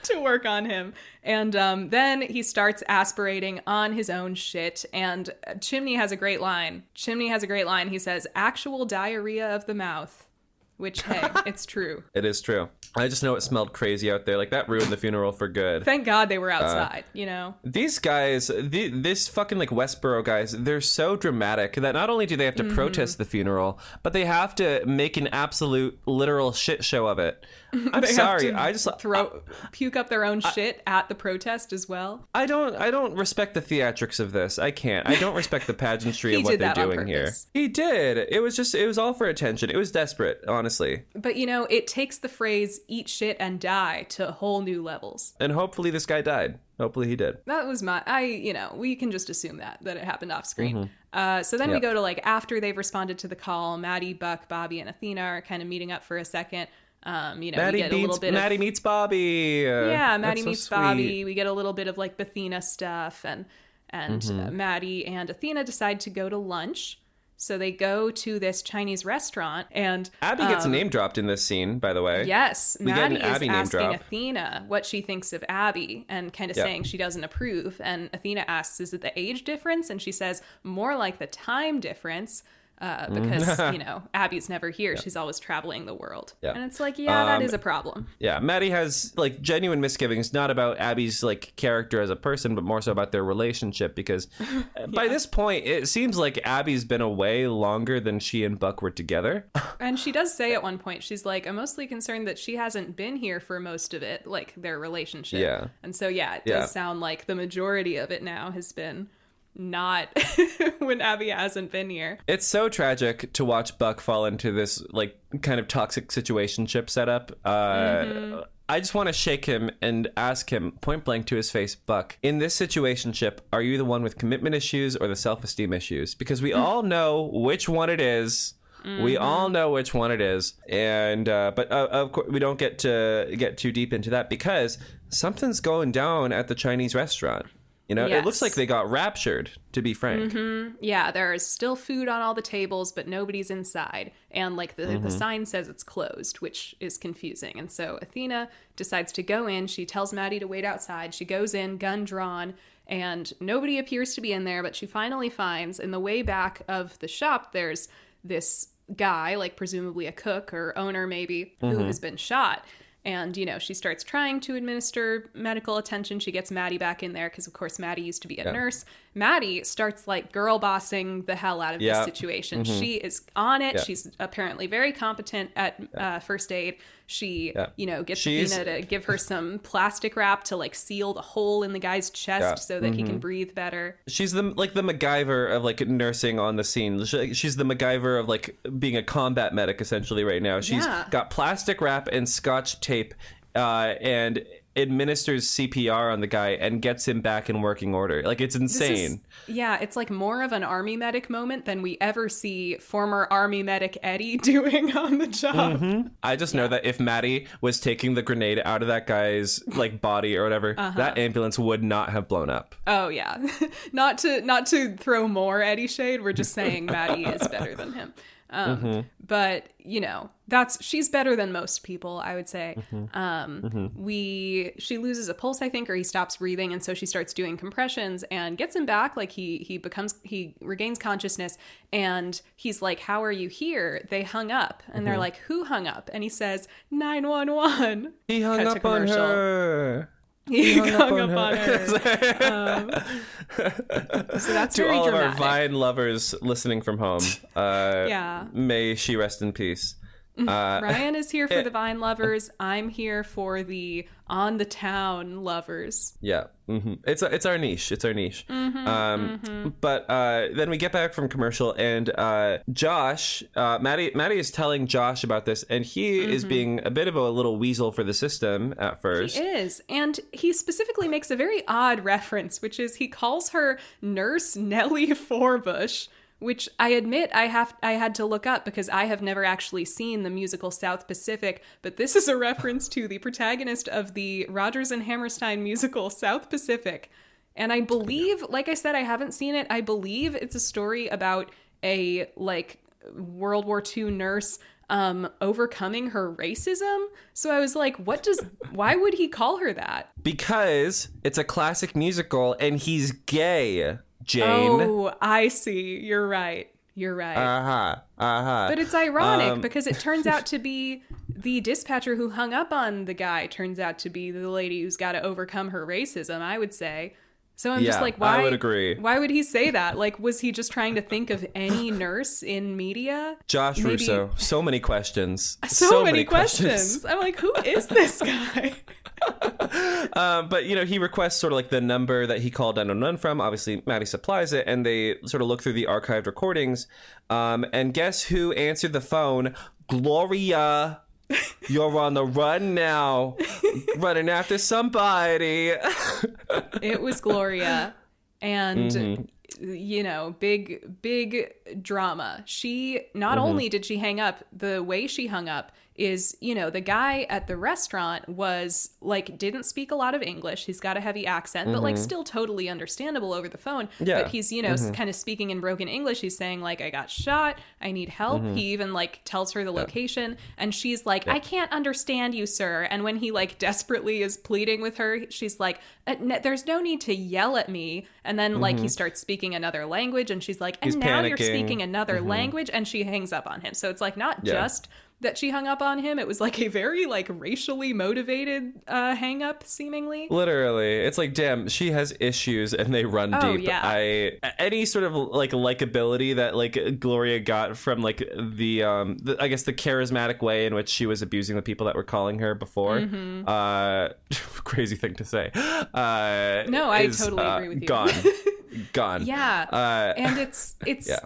to work on him, and then he starts aspirating on his own shit. And Chimney has a great line. He says, "Actual diarrhea of the mouth." Which, hey, it's true. It is true. I just know it smelled crazy out there. Like, that ruined the funeral for good. Thank God they were outside, you know? These guys, this fucking, like, Westboro guys, they're so dramatic that not only do they have to protest the funeral, but they have to make an absolute, literal shit show of it. I'm sorry. I just puke up their own shit at the protest as well. I don't respect the theatrics of this. I can't. I don't respect the pageantry of what they're doing here. He did. It was all for attention. It was desperate, honestly. But you know, it takes the phrase "eat shit and die" to whole new levels. And hopefully this guy died. Hopefully he did. That was we can just assume that it happened off screen. So then we go to like after they've responded to the call, Maddie, Buck, Bobby, and Athena are kind of meeting up for a second. We get a little bit Maddie meets Bobby. Maddie meets Bobby. We get a little bit of like Athena stuff, and Maddie and Athena decide to go to lunch. So they go to this Chinese restaurant, and Abby gets name dropped in this scene, by the way. Yes, Maddie is asking Athena what she thinks of Abby, and kind of saying she doesn't approve. And Athena asks, "Is it the age difference?" And she says, "More like the time difference." Because, Abby's never here. She's always traveling the world. Yeah. And it's like, that is a problem. Yeah, Maddie has, like, genuine misgivings, not about Abby's, like, character as a person, but more so about their relationship, because by this point, it seems like Abby's been away longer than she and Buck were together. And she does say at one point, she's like, I'm mostly concerned that she hasn't been here for most of it, like, their relationship. Yeah. And so, it does sound like the majority of it now has been not when Abby hasn't been here. It's so tragic to watch Buck fall into this like kind of toxic situationship setup. I just want to shake him and ask him point blank to his face, Buck, in this situationship, are you the one with commitment issues or the self-esteem issues? Because we all know which one it is. We all know which one it is. And but of course we don't get too deep into that because something's going down at the Chinese restaurant. You know, It looks like they got raptured, to be frank. Yeah, there is still food on all the tables, but nobody's inside. And like the sign says it's closed, which is confusing. And so Athena decides to go in. She tells Maddie to wait outside. She goes in, gun drawn, and nobody appears to be in there. But she finally finds in the way back of the shop, there's this guy, like presumably a cook or owner maybe, who has been shot. And, she starts trying to administer medical attention. She gets Maddie back in there because, of course, Maddie used to be a nurse. Maddie starts, like, girl bossing the hell out of this situation. She is on it. She's apparently very competent at first aid. She, gets Athena to give her some plastic wrap to, like, seal the hole in the guy's chest so that he can breathe better. She's the MacGyver of, like, nursing on the scene. She's the MacGyver of, like, being a combat medic, essentially, right now. She's got plastic wrap and scotch tape and administers CPR on the guy and gets him back in working order. Like, it's insane. It's like more of an army medic moment than we ever see former army medic Eddie doing on the job. I just know that if Maddie was taking the grenade out of that guy's like body or whatever, that ambulance would not have blown up. Oh yeah. not to throw more Eddie shade, we're just saying Maddie is better than him. But she's better than most people, I would say. She loses a pulse, I think, or he stops breathing. And so she starts doing compressions and gets him back. Like he regains consciousness and he's like, how are you here? They hung up. And they're like, who hung up? And he says, 911. He hung up on her. He hung up on her. So that's to very all dramatic. of our Vine lovers listening from home. May she rest in peace. Ryan is here for the Vine lovers. I'm here for the on the town lovers. Yeah. It's our niche. It's our niche. But then we get back from commercial, and Josh, Maddie is telling Josh about this, and he is being a bit of a little weasel for the system at first. He is, and he specifically makes a very odd reference, which is he calls her Nurse Nellie Forbush, which I admit I had to look up because I have never actually seen the musical South Pacific, but this is a reference to the protagonist of the Rodgers and Hammerstein musical South Pacific. And I believe, like I said, I haven't seen it. I believe it's a story about a like World War II nurse overcoming her racism. So I was like, why would he call her that? Because it's a classic musical and he's gay. Jane. Oh, I see. You're right. But it's ironic because it turns out to be the dispatcher who hung up on the guy turns out to be the lady who's got to overcome her racism, I would say. So I'm just like, why? I would agree. Why would he say that? Like, was he just trying to think of any nurse in media? Josh Russo. So many questions. So many questions. I'm like, who is this guy? But, he requests sort of like the number that he called 911 from. Obviously, Maddie supplies it, and they sort of look through the archived recordings. And guess who answered the phone? Gloria. You're on the run now. Running after somebody. It was Gloria. And, big drama. She, not only did she hang up, the way she hung up is, the guy at the restaurant was like, didn't speak a lot of English. He's got a heavy accent, but like still totally understandable over the phone. Yeah. But he's, kind of speaking in broken English. He's saying like, I got shot. I need help. He even like tells her the location, and she's like, I can't understand you, sir. And when he like desperately is pleading with her, she's like, there's no need to yell at me. And then like he starts speaking another language, and she's like, and he's now panicking. you're speaking another language, and she hangs up on him. So it's like not just that she hung up on him. It was like a very like racially motivated hang up, seemingly. Literally. It's like, damn, she has issues and they run deep. Yeah. Any sort of like likability that like Gloria got from like the I guess the charismatic way in which she was abusing the people that were calling her before. Crazy thing to say. No, I totally agree with you. Gone. Yeah. And it's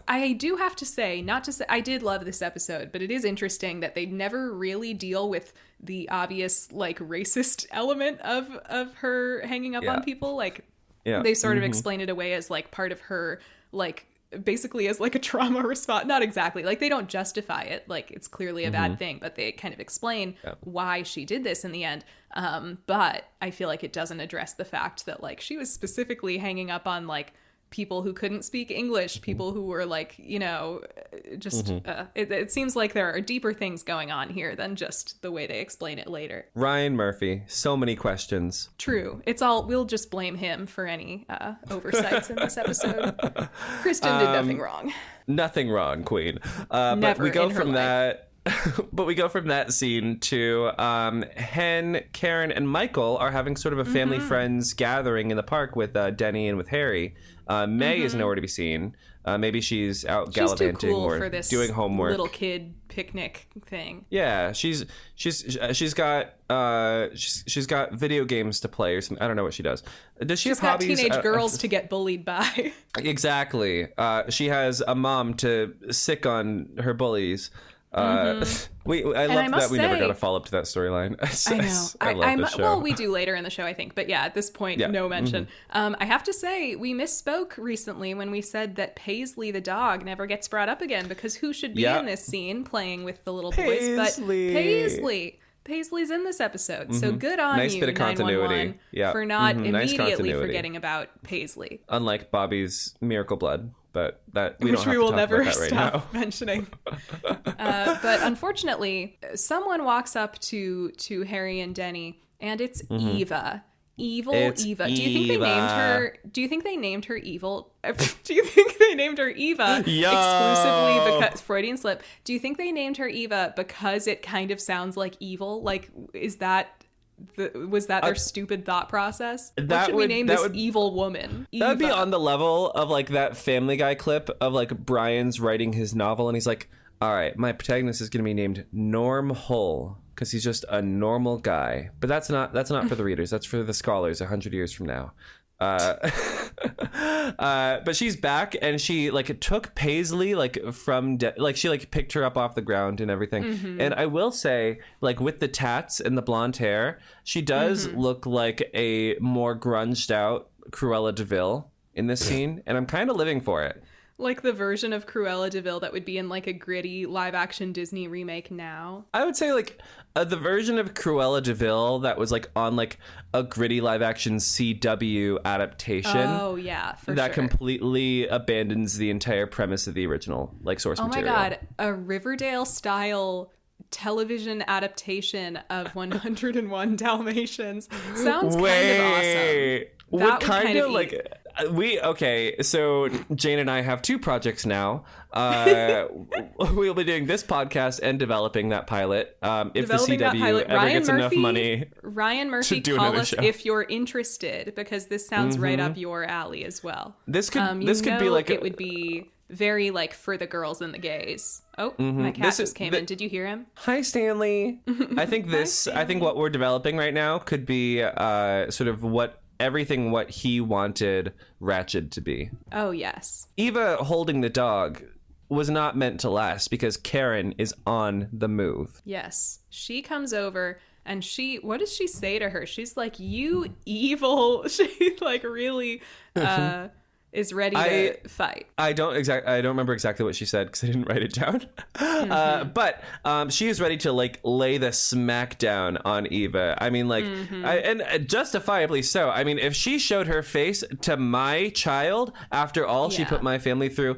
I do have to say, I did love this episode, but it is interesting that they never really deal with the obvious like racist element of her hanging up on people. Like they sort of explain it away as like part of her, like basically as like a trauma response. Not exactly, like they don't justify it, like it's clearly a bad thing, but they kind of explain why she did this in the end. But I feel like it doesn't address the fact that like she was specifically hanging up on like people who couldn't speak English, people who were like, just it seems like there are deeper things going on here than just the way they explain it later. Ryan Murphy, so many questions. True. We'll just blame him for any oversights in this episode. Kristen did nothing wrong. Nothing wrong, Queen. Never but we go in her from life. that. But we go from that scene to Hen, Karen, and Michael are having sort of a family friends gathering in the park with Denny and with Harry. May is nowhere to be seen. Maybe she's out gallivanting too cool or for this doing homework. Little kid picnic thing. Yeah, she's got video games to play or something. I don't know what she does. Does she She's have got hobbies? teenage girls to get bullied by. Exactly. She has a mom to sick on her bullies. I love that we never got a follow up to that storyline. I know. I love this show. Well, we do later in the show, I think. But yeah, at this point, no mention. I have to say, we misspoke recently when we said that Paisley the dog never gets brought up again, because who should be in this scene playing with the little boys but Paisley. Paisley's in this episode. So good on nice you, bit of continuity. 911, for not Nice immediately continuity. forgetting about Paisley. Unlike Bobby's Miracle Blood, but that we Which don't have we to will talk never about that right stop now. mentioning. But unfortunately, someone walks up to Harry and Denny, and it's Eva. It's Eva. Do you think Eva. they named her? Do you think they named her Evil? Do you think they named her Eva exclusively because Freudian slip? Do you think they named her Eva because it kind of sounds like evil? Like, was that their stupid thought process? What should we name this evil woman? That would be Eva. on the level of like that Family Guy clip of like Brian's writing his novel and he's like, all right, my protagonist is going to be named Norm Hull because he's just a normal guy. But that's not for the readers. That's for the scholars 100 years from now. But she's back, and she like took Paisley like from she like picked her up off the ground and everything. And I will say, like, with the tats and the blonde hair, she does look like a more grunged out Cruella de Vil in this scene, and I'm kind of living for it. Like the version of Cruella de Vil that would be in like a gritty live action Disney remake now. I would say like the version of Cruella de Vil that was like on like a gritty live action CW adaptation. Oh yeah, for that sure. Completely abandons the entire premise of the original like source material. Oh my god, a Riverdale style television adaptation of 101 Dalmatians sounds kind of awesome. What kind of like so Jane and I have 2 projects now. We'll be doing this podcast and developing that pilot. If the CW ever gets enough money. Ryan Murphy, call us if you're interested, because this sounds right up your alley as well. This could be like it would be very like for the girls and the gays. Oh, my cat just came in. Did you hear him? Hi, Stanley. I think what we're developing right now could be sort of what he wanted Ratched to be. Oh, yes. Eva holding the dog was not meant to last because Karen is on the move. Yes. She comes over and what does she say to her? She's like, you evil. She like really is ready to fight. I don't remember exactly what she said because I didn't write it down. But she is ready to like lay the smack down on Eva. I mean, like, and justifiably so. I mean, if she showed her face to my child after all she put my family through,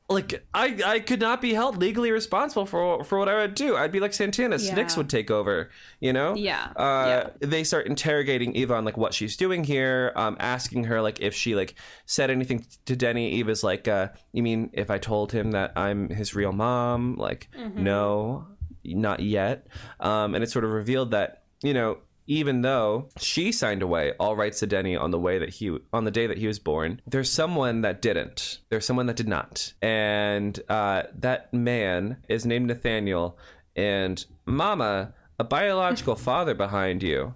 like, I could not be held legally responsible for what I would do. I'd be like Santana. Snicks would take over, you know? They start interrogating Eva on, like, what she's doing here, asking her, like, if she, like, said anything to Denny. Eva's like, you mean if I told him that I'm his real mom? Like, no, not yet. And it's sort of revealed that, you know, even though she signed away all rights to Denny on the day that he was born, there's someone that didn't. There's someone that did not. And that man is named Nathaniel. And Mama, a biological father behind you.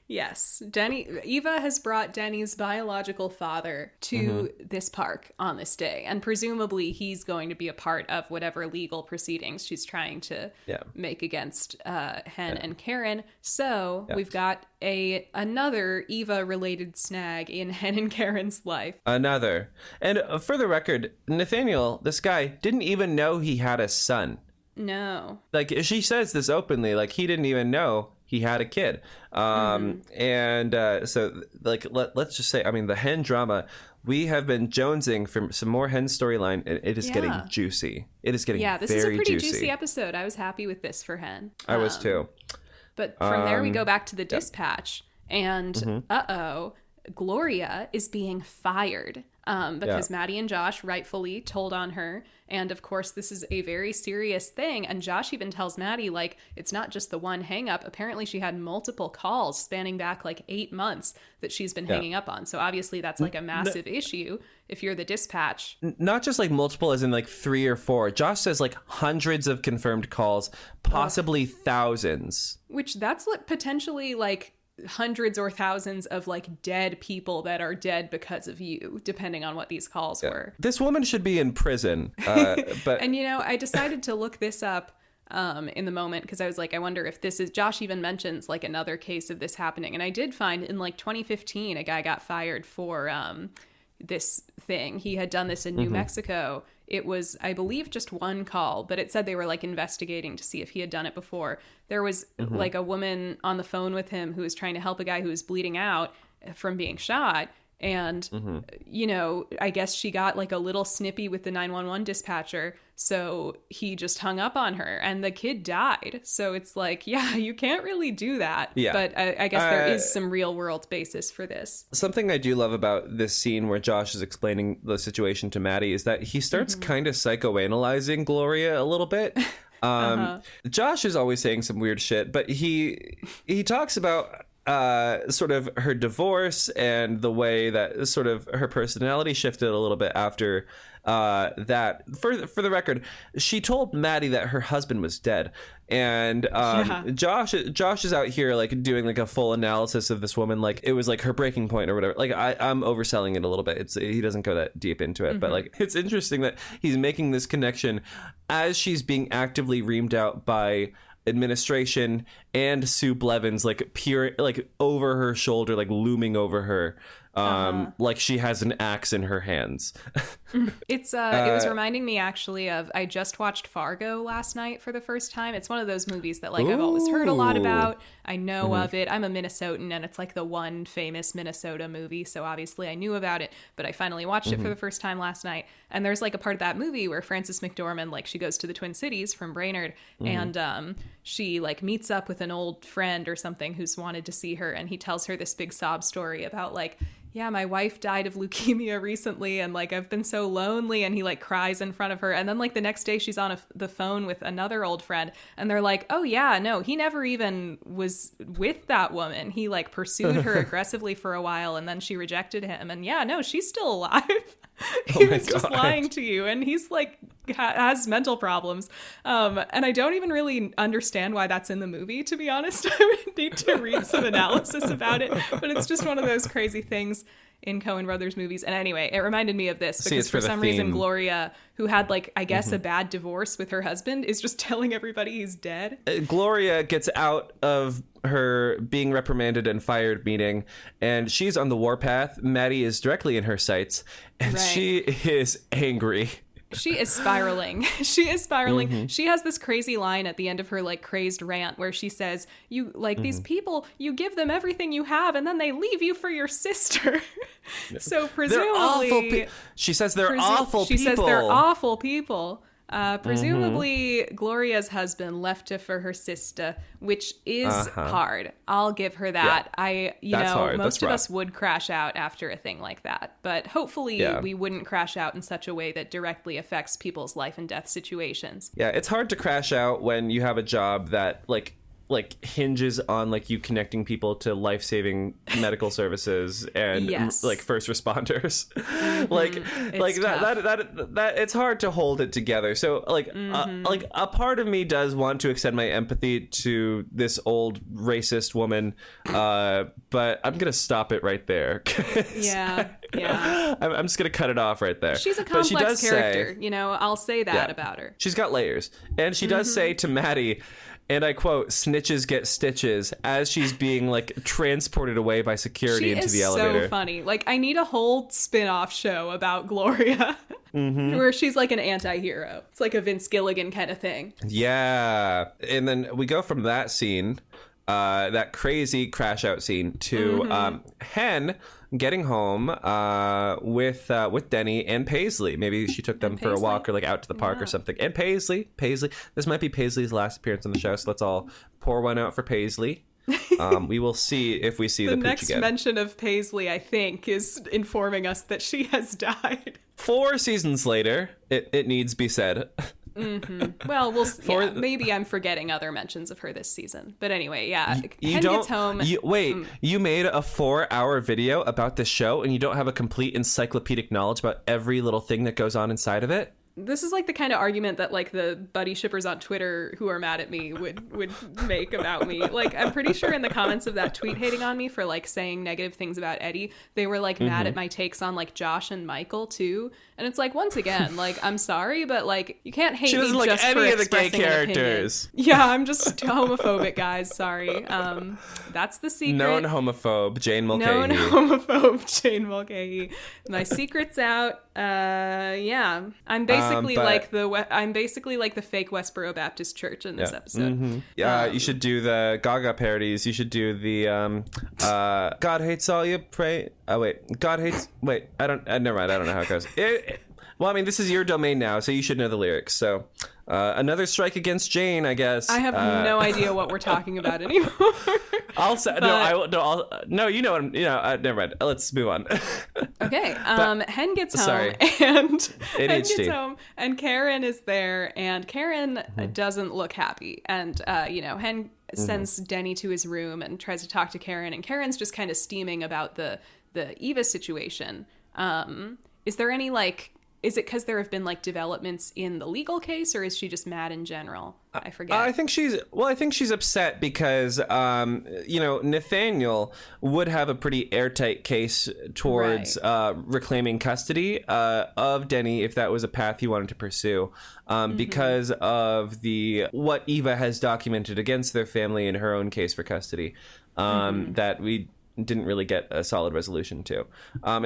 Yes, Eva has brought Denny's biological father to this park on this day, and presumably he's going to be a part of whatever legal proceedings she's trying to make against Hen and Karen. So we've got another Eva-related snag in Hen and Karen's life. Another. And for the record, Nathaniel, this guy, didn't even know he had a son. No. Like, she says this openly, like, he didn't even know he had a kid. And so, like, let's just say, I mean, the Hen drama, we have been jonesing for some more Hen storyline, and it is getting juicy. It is getting this is a pretty juicy episode. I was happy with this for Hen. I was too. But from there, we go back to the dispatch, and Gloria is being fired because Maddie and Josh rightfully told on her. And of course, this is a very serious thing. And Josh even tells Maddie, like, it's not just the one hang up. Apparently, she had multiple calls spanning back like 8 months that she's been hanging up on. So obviously, that's like a massive issue if you're the dispatch. Not just like multiple as in like 3 or 4. Josh says like hundreds of confirmed calls, possibly thousands. Which that's like potentially like hundreds or thousands of like dead people that are dead because of you, depending on what these calls were. This woman should be in prison. But and you know, I decided to look this up in the moment because I was like, I wonder if this is, Josh even mentions like another case of this happening, and I did find in like 2015 a guy got fired for this thing. He had done this in New Mexico. It was, I believe, just one call, but it said they were like investigating to see if he had done it before. There was like a woman on the phone with him who was trying to help a guy who was bleeding out from being shot. And, you know, I guess she got like a little snippy with the 911 dispatcher. So he just hung up on her and the kid died. So it's like, yeah, you can't really do that. Yeah. But I guess there is some real world basis for this. Something I do love about this scene where Josh is explaining the situation to Maddie is that he starts kind of psychoanalyzing Gloria a little bit. Josh is always saying some weird shit, but he talks about sort of her divorce and the way that sort of her personality shifted a little bit after that. For the record, she told Maddie that her husband was dead, and Josh is out here like doing like a full analysis of this woman, like it was like her breaking point or whatever. Like I'm overselling it a little bit. He doesn't go that deep into it, but like it's interesting that he's making this connection as she's being actively reamed out by administration and Sue Blevins, like peer, like over her shoulder, like looming over her, like she has an axe in her hands. It was reminding me actually of, I just watched Fargo last night for the first time. It's one of those movies that like I've always heard a lot about. I know of it. I'm a Minnesotan, and it's like the one famous Minnesota movie, so obviously I knew about it, but I finally watched it for the first time last night. And there's like a part of that movie where Frances McDormand, like she goes to the Twin Cities from Brainerd, and she like meets up with an old friend or something who's wanted to see her, and he tells her this big sob story about like, yeah, my wife died of leukemia recently, and like I've been so lonely, and he like cries in front of her. And then like the next day she's on the phone with another old friend, and they're like, oh yeah, no, he never even was with that woman. He like pursued her aggressively for a while, and then she rejected him, and yeah, no, she's still alive. He was just lying to you, and he's like has mental problems, and I don't even really understand why that's in the movie, to be honest. I would need to read some analysis about it, but it's just one of those crazy things in Coen Brothers movies. And anyway, it reminded me of this because for some reason Gloria, who had like I guess a bad divorce with her husband, is just telling everybody he's dead. Gloria gets out of her being reprimanded and fired meeting, and she's on the warpath. Maddie is directly in her sights, and she is angry. She is spiraling. She has this crazy line at the end of her like crazed rant where she says, you like these people, you give them everything you have and then they leave you for your sister. So presumably she says they're awful people. Presumably Gloria's husband left her for her sister, which is hard. I'll give her that. Most of us would crash out after a thing like that, but hopefully we wouldn't crash out in such a way that directly affects people's life and death situations. Yeah, it's hard to crash out when you have a job that like hinges on like you connecting people to life-saving medical services and like first responders. like that it's hard to hold it together. So like a part of me does want to extend my empathy to this old racist woman, but I'm gonna stop it right there. I'm just gonna cut it off right there. She's a complex character, I'll say that about her. She's got layers, and she does say to Maddie, and I quote, "Snitches get stitches," as she's being like transported away by security into the elevator. She is so funny. Like I need a whole spin-off show about Gloria where she's like an anti-hero. It's like a Vince Gilligan kind of thing. Yeah. And then we go from that scene, that crazy crash out scene, to Hen getting home with Denny and Paisley. Maybe she took them for a walk or like out to the park or something. And Paisley. This might be Paisley's last appearance on the show, so let's all pour one out for Paisley. We will see if we see the pooch next again. Mention of Paisley, I think, is informing us that she has died. 4 seasons later, it needs be said. Well, maybe I'm forgetting other mentions of her this season. But anyway, Hen gets home. You made a 4-hour video about this show and you don't have a complete encyclopedic knowledge about every little thing that goes on inside of it? This is like the kind of argument that like the buddy shippers on Twitter who are mad at me would make about me. Like I'm pretty sure in the comments of that tweet hating on me for like saying negative things about Eddie, they were like mad at my takes on like Josh and Michael too. And it's like, once again, like I'm sorry, but like you can't hate me like just any for of the gay expressing characters. An opinion. Yeah, I'm just homophobic, guys. Sorry. That's the secret. Known homophobe Jane Mulcahy. My secret's out. I'm basically like the fake Westboro Baptist Church in this episode. You should do the Gaga parodies. You should do the God hates all you pray. Oh wait, God hates. Wait, I don't. Never mind. I don't know how it goes. Well, I mean, this is your domain now, so you should know the lyrics. So, another strike against Jane, I guess. I have no idea what we're talking about anymore. I'll say no. You know what? Never mind. Let's move on. Okay. Hen gets home, and Karen is there, and Karen doesn't look happy, and Hen sends Denny to his room and tries to talk to Karen, and Karen's just kind of steaming about the Eva situation. Is there any like, is it because there have been like developments in the legal case, or is she just mad in general? I forget. I think she's upset because, Nathaniel would have a pretty airtight case towards reclaiming custody of Denny if that was a path he wanted to pursue, because of what Eva has documented against their family in her own case for custody, that we didn't really get a solid resolution to.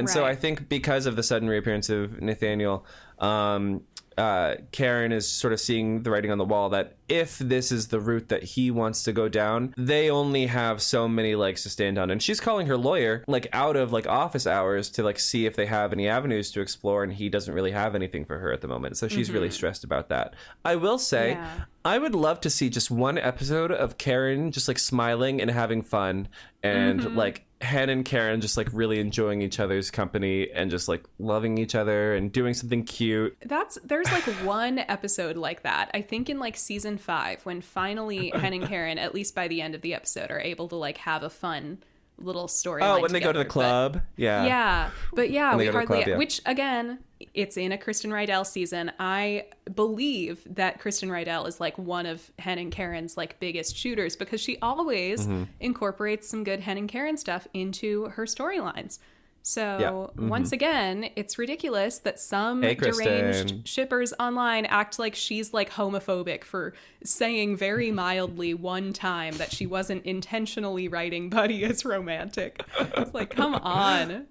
So I think because of the sudden reappearance of Nathaniel, Karen is sort of seeing the writing on the wall that if this is the route that he wants to go down, they only have so many legs to stand on. And she's calling her lawyer like out of like office hours to like see if they have any avenues to explore, and he doesn't really have anything for her at the moment. So she's really stressed about that. I will say, I would love to see just one episode of Karen just like smiling and having fun, and like Hen and Karen just like really enjoying each other's company and just like loving each other and doing something cute. There's like one episode like that, I think in like season 5, when finally Hen and Karen, at least by the end of the episode, are able to like have a fun little story. Oh, when they go to the club. But we hardly, which again, it's in a Kristen Rydell season. I believe that Kristen Rydell is like one of Hen and Karen's like biggest shooters, because she always incorporates some good Hen and Karen stuff into her storylines. So once again, it's ridiculous that some deranged shippers online act like she's like homophobic for saying very mildly one time that she wasn't intentionally writing Buddy as romantic. It's like, come on.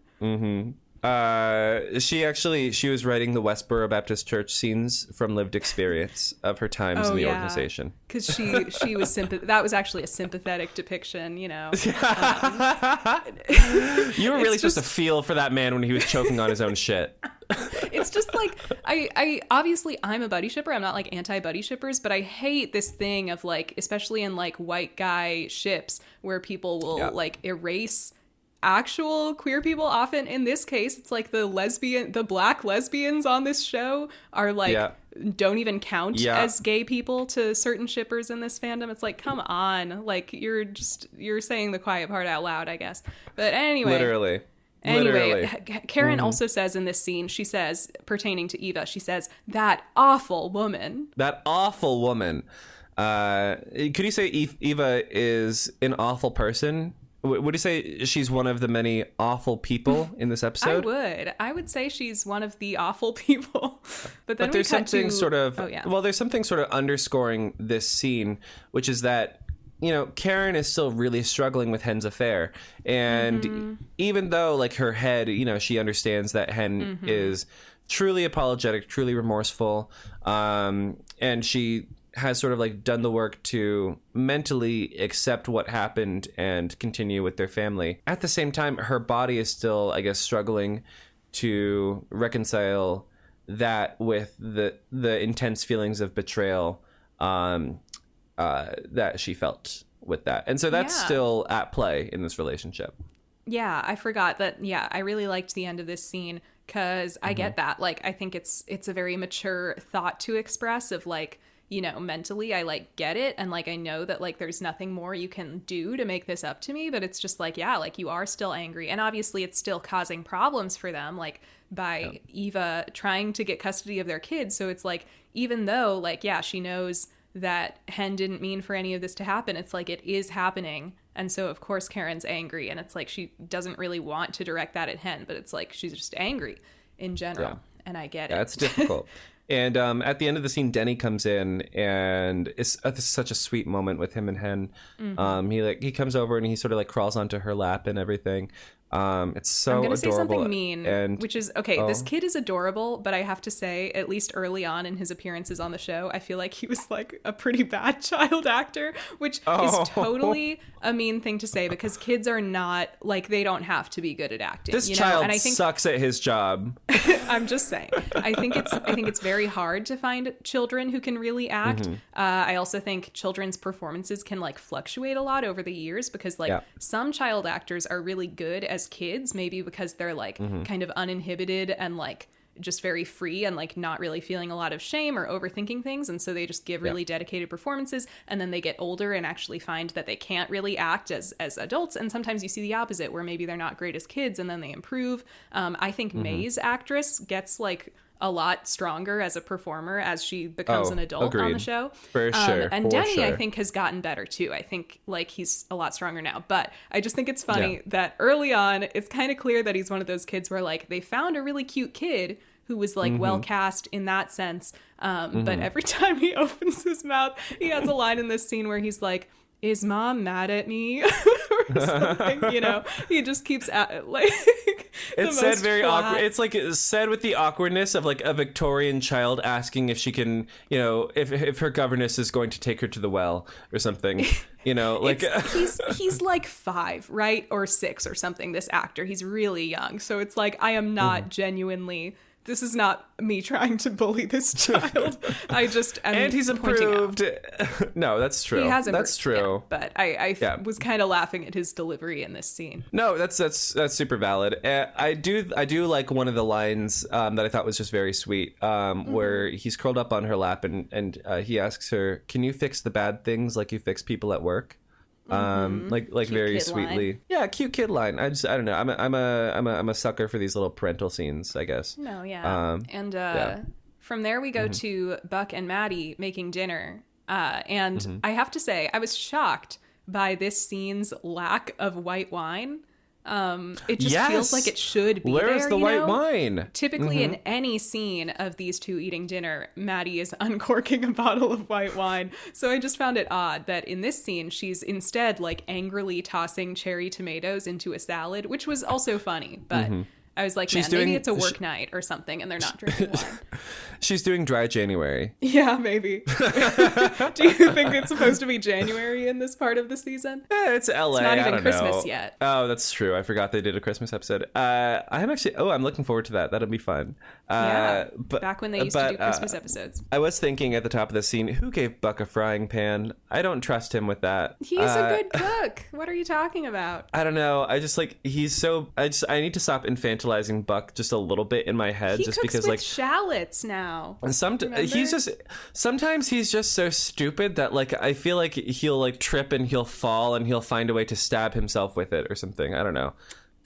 She was writing the Westboro Baptist Church scenes from lived experience of her times in the organization. Because she was that was actually a sympathetic depiction, you know. You were really supposed to feel for that man when he was choking on his own shit. It's just like, I obviously I'm a buddy shipper. I'm not like anti-buddy shippers, but I hate this thing of like, especially in like white guy ships, where people will like erase actual queer people. Often in this case, it's like the black lesbians on this show are like don't even count as gay people to certain shippers in this fandom. It's like, come on, like you're saying the quiet part out loud, I guess. But anyway, Karen also says in this scene, she says, pertaining to Eva, she says, that awful woman. Could you say Eva is an awful person? Would you say she's one of the many awful people in this episode? I would say she's one of the awful people. But then there's something sort of there's something sort of underscoring this scene, which is that, you know, Karen is still really struggling with Hen's affair. And even though like her head, you know, she understands that Hen is truly apologetic, truly remorseful, and she has sort of like done the work to mentally accept what happened and continue with their family. At the same time, her body is still, I guess, struggling to reconcile that with the intense feelings of betrayal that she felt with that. And so that's still at play in this relationship. Yeah, I forgot that. Yeah, I really liked the end of this scene, because I get that. Like, I think it's a very mature thought to express of like, you know, mentally I like get it, and like I know that like there's nothing more you can do to make this up to me, but it's just like, yeah, like you are still angry, and obviously it's still causing problems for them, like by Eva trying to get custody of their kids. So it's like, even though like, yeah, she knows that Hen didn't mean for any of this to happen, it's like it is happening. And so of course Karen's angry, and it's like she doesn't really want to direct that at Hen, but it's like she's just angry in general. And I get it. That's difficult. And at the end of the scene, Denny comes in, and it's such a sweet moment with him and Hen. He comes over and he sort of like crawls onto her lap and everything. It's so adorable. I'm going to say something mean, which is, this kid is adorable, but I have to say, at least early on in his appearances on the show, I feel like he was like a pretty bad child actor, which is totally a mean thing to say, because kids are not, like, they don't have to be good at acting. This child sucks at his job. I'm just saying. I think it's very hard to find children who can really act. I also think children's performances can like fluctuate a lot over the years, because like some child actors are really good as kids, maybe because they're like kind of uninhibited and like just very free and like not really feeling a lot of shame or overthinking things. And so they just give really dedicated performances, and then they get older and actually find that they can't really act as adults. And sometimes you see the opposite, where maybe they're not great as kids and then they improve. I think May's actress gets like a lot stronger as a performer as she becomes an adult on the show. For sure. And Denny, I think, has gotten better too. I think like he's a lot stronger now. But I just think it's funny that early on, it's kind of clear that he's one of those kids where like they found a really cute kid who was like well cast in that sense. But every time he opens his mouth, he has a line in this scene where he's like, "Is mom mad at me?" or something, you know. He just keeps like it's said very awkward. It's like it's said with the awkwardness of like a Victorian child asking if she can, you know, if her governess is going to take her to the well or something. You know, like he's like 5, right? Or 6 or something, this actor. He's really young. So it's like I am not genuinely, this is not me trying to bully this child. I just am. And he's improved. No, that's true. He has improved. That's true. Yeah, but I was kind of laughing at his delivery in this scene. No, that's super valid. I do like one of the lines that I thought was just very sweet, where he's curled up on her lap and he asks her, "Can you fix the bad things like you fix people at work?" Like cute very sweetly line. Yeah, cute kid line. I don't know, I'm a sucker for these little parental scenes, I guess. From there we go to Buck and Maddie making dinner, and I have to say I was shocked by this scene's lack of white wine. It just feels like it should be. Where's the white wine? Typically in any scene of these two eating dinner, Maddie is uncorking a bottle of white wine. So I just found it odd that in this scene, she's instead like angrily tossing cherry tomatoes into a salad, which was also funny. But I was like, maybe it's a work night or something and they're not drinking wine. She's doing dry January. Yeah, maybe. Do you think it's supposed to be January in this part of the season? It's LA. It's not even Christmas yet. Oh, that's true. I forgot they did a Christmas episode. I'm looking forward to that. That'll be fun. Back when they used to do Christmas episodes. I was thinking at the top of the scene, who gave Buck a frying pan? I don't trust him with that. He's a good cook. What are you talking about? I don't know. I just like, I need to stop infantilizing Buck just a little bit in my head. He just cooks because with like shallots now. And sometimes he's just so stupid that like I feel like he'll like trip and he'll fall and he'll find a way to stab himself with it or something. I don't know.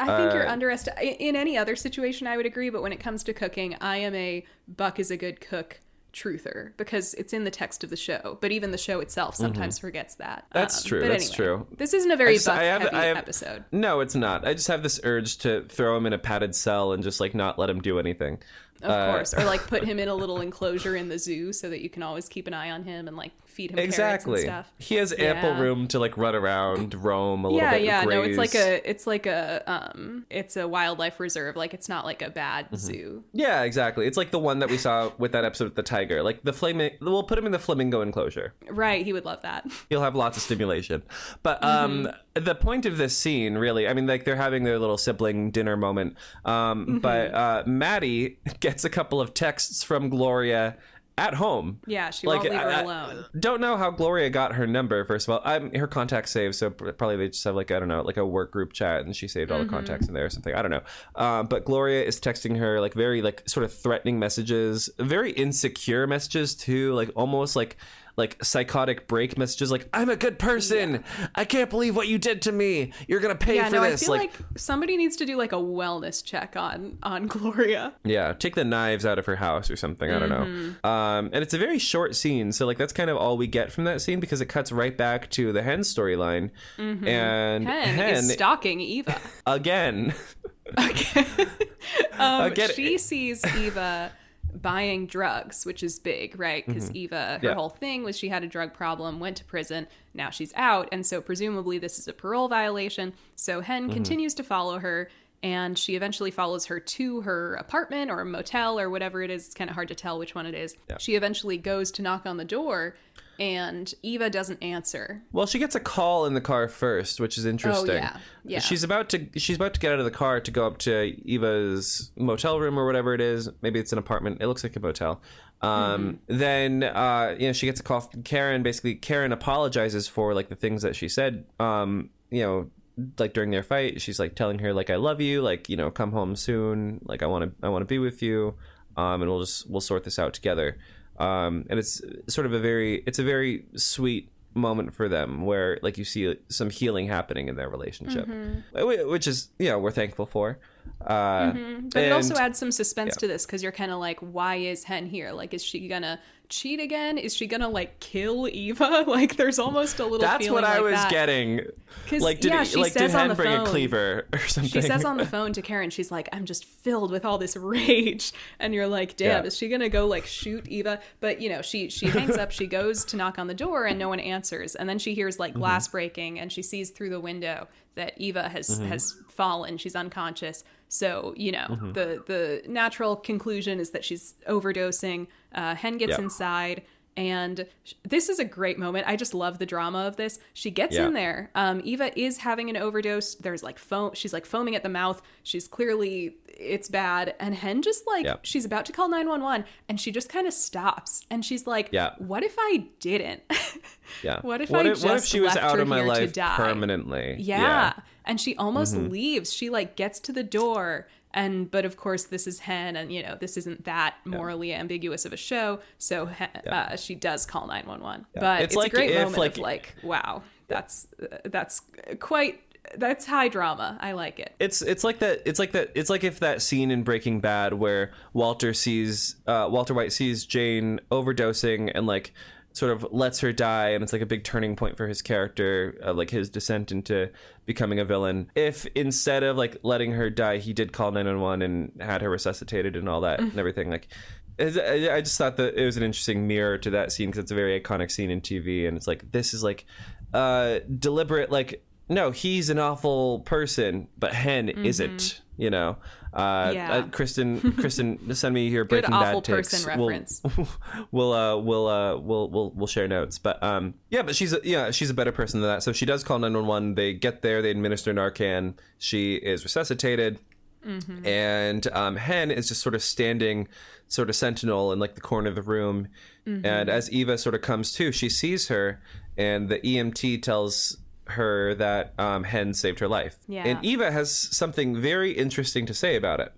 I think you're underestimating. In any other situation, I would agree, but when it comes to cooking, I am a Buck is a good cook truther because it's in the text of the show. But even the show itself sometimes forgets that. That's true. But that's anyway, true. This isn't a very Buck-heavy episode. No, it's not. I just have this urge to throw him in a padded cell and just like not let him do anything. Of course. Or like put him in a little enclosure in the zoo so that you can always keep an eye on him and like feed him carrots and stuff. He has ample room to like run around, roam a little bit. Yeah, graze. No, it's a wildlife reserve. Like it's not like a bad zoo. Yeah, exactly. It's like the one that we saw with that episode with the tiger. Like we'll put him in the flamingo enclosure. Right, he would love that. He'll have lots of stimulation. But the point of this scene, really, I mean, like they're having their little sibling dinner moment. But Maddie gets a couple of texts from Gloria at home. Yeah, she won't leave her alone. Don't know how Gloria got her number, first of all. Her contacts saved, so probably they just have like, I don't know, like a work group chat and she saved all the contacts in there or something. I don't know. But Gloria is texting her like very like sort of threatening messages, very insecure messages too, like almost like psychotic break messages like, I'm a good person. I can't believe what you did to me. You're going to pay for this. I feel like somebody needs to do like a wellness check on Gloria. Yeah. Take the knives out of her house or something. I don't know. And it's a very short scene. So like, that's kind of all we get from that scene because it cuts right back to the Hen storyline. And Hen is stalking Eva. Again. She sees Eva buying drugs, which is big, right? Because Eva, her whole thing was she had a drug problem, went to prison, now she's out, and so presumably this is a parole violation. So Hen continues to follow her, and she eventually follows her to her apartment or a motel or whatever it is. It's kind of hard to tell which one it is. Yeah. She eventually goes to knock on the door, and Eva doesn't answer. Well, she gets a call in the car first, which is interesting. Oh, yeah. She's about to get out of the car to go up to Eva's motel room or whatever it is. Maybe it's an apartment. It looks like a motel. Then she gets a call from Karen. Basically, Karen apologizes for like the things that she said. Like during their fight, she's like telling her like, I love you, like, you know, come home soon, like I want to be with you. and we'll sort this out together. And it's sort of a very sweet moment for them where like you see some healing happening in their relationship, which is we're thankful for. But it also adds some suspense to this because you're kind of like, why is Hen here? Like, is she gonna cheat again? Is she gonna like kill Eva? Like, there's almost a little. That's feeling what I like was that. Getting. Like, did Hen bring a cleaver or something? She says on the phone to Karen, she's like, I'm just filled with all this rage, and you're like, damn, is she gonna go like shoot Eva? But she hangs up, she goes to knock on the door, and no one answers, and then she hears like glass breaking, and she sees through the window that Eva has fallen. She's unconscious. So, the natural conclusion is that she's overdosing. Hen gets inside, and this is a great moment. I just love the drama of this. She gets in there. Eva is having an overdose. There's like foam. She's like foaming at the mouth. She's clearly, it's bad. And Hen just like, she's about to call 911, and she just kind of stops. And she's like, what if I didn't? What if she was out of my life to die permanently? Yeah. And she almost leaves. She like gets to the door, but of course this is Hen, and this isn't that morally ambiguous of a show, so she does call 911. But it's like a great moment of like, wow, that's high drama. I like it. It's like that. It's like if that scene in Breaking Bad where Walter White sees Jane overdosing and like sort of lets her die, and it's like a big turning point for his character, like his descent into becoming a villain. If instead of like letting her die, he did call 911 and had her resuscitated and all that and everything, like I just thought that it was an interesting mirror to that scene because it's a very iconic scene in TV, and it's like this is like deliberate, like no, he's an awful person, but Hen isn't. Kristen, send me your Breaking Bad awful takes. Person reference. We'll share notes, but but she's a better person than that. So she does call 911. They get there. They administer Narcan. She is resuscitated, and Hen is just sort of standing, sort of sentinel in like the corner of the room. And as Eva sort of comes to, she sees her, and the EMT tells her that Hen saved her life. And Eva has something very interesting to say about it.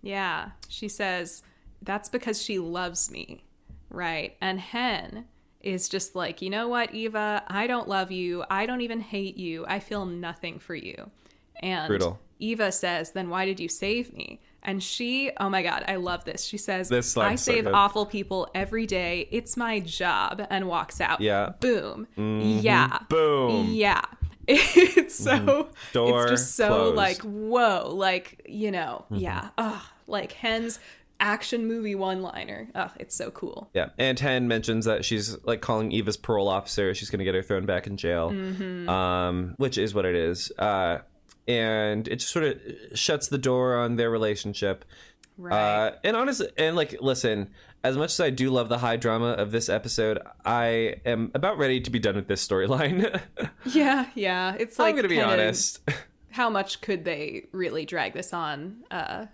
She says that's because she loves me, right? And Hen is just like, you know what, Eva, I don't love you, I don't even hate you, I feel nothing for you. And brutal. Eva says, then why did you save me? And she, oh my God, I love this. She says, I save awful people every day, it's my job, and walks out. Boom. Boom. It's so Door it's just so closed. Like, whoa, like, like Hen's action movie one-liner. It's so cool. And Hen mentions that she's like calling Eva's parole officer. She's going to get her thrown back in jail, which is what it is. And it just sort of shuts the door on their relationship. Right. And honestly, and like, listen, as much as I do love the high drama of this episode, I am about ready to be done with this storyline. It's like, I'm going to be honest. How much could they really drag this on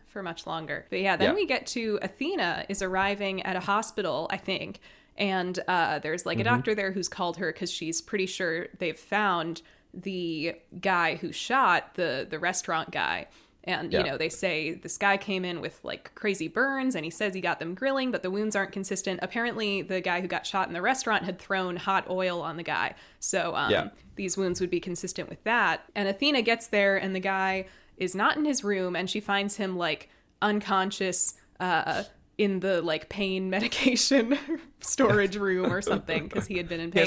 for much longer? But then we get to Athena is arriving at a hospital, I think. And there's like a doctor there who's called her because she's pretty sure they've found the guy who shot the restaurant guy. And, they say this guy came in with like crazy burns, and he says he got them grilling, but the wounds aren't consistent. Apparently, the guy who got shot in the restaurant had thrown hot oil on the guy. So these wounds would be consistent with that. And Athena gets there, and the guy is not in his room, and she finds him like unconscious in the like pain medication storage room or something because he had been in pain.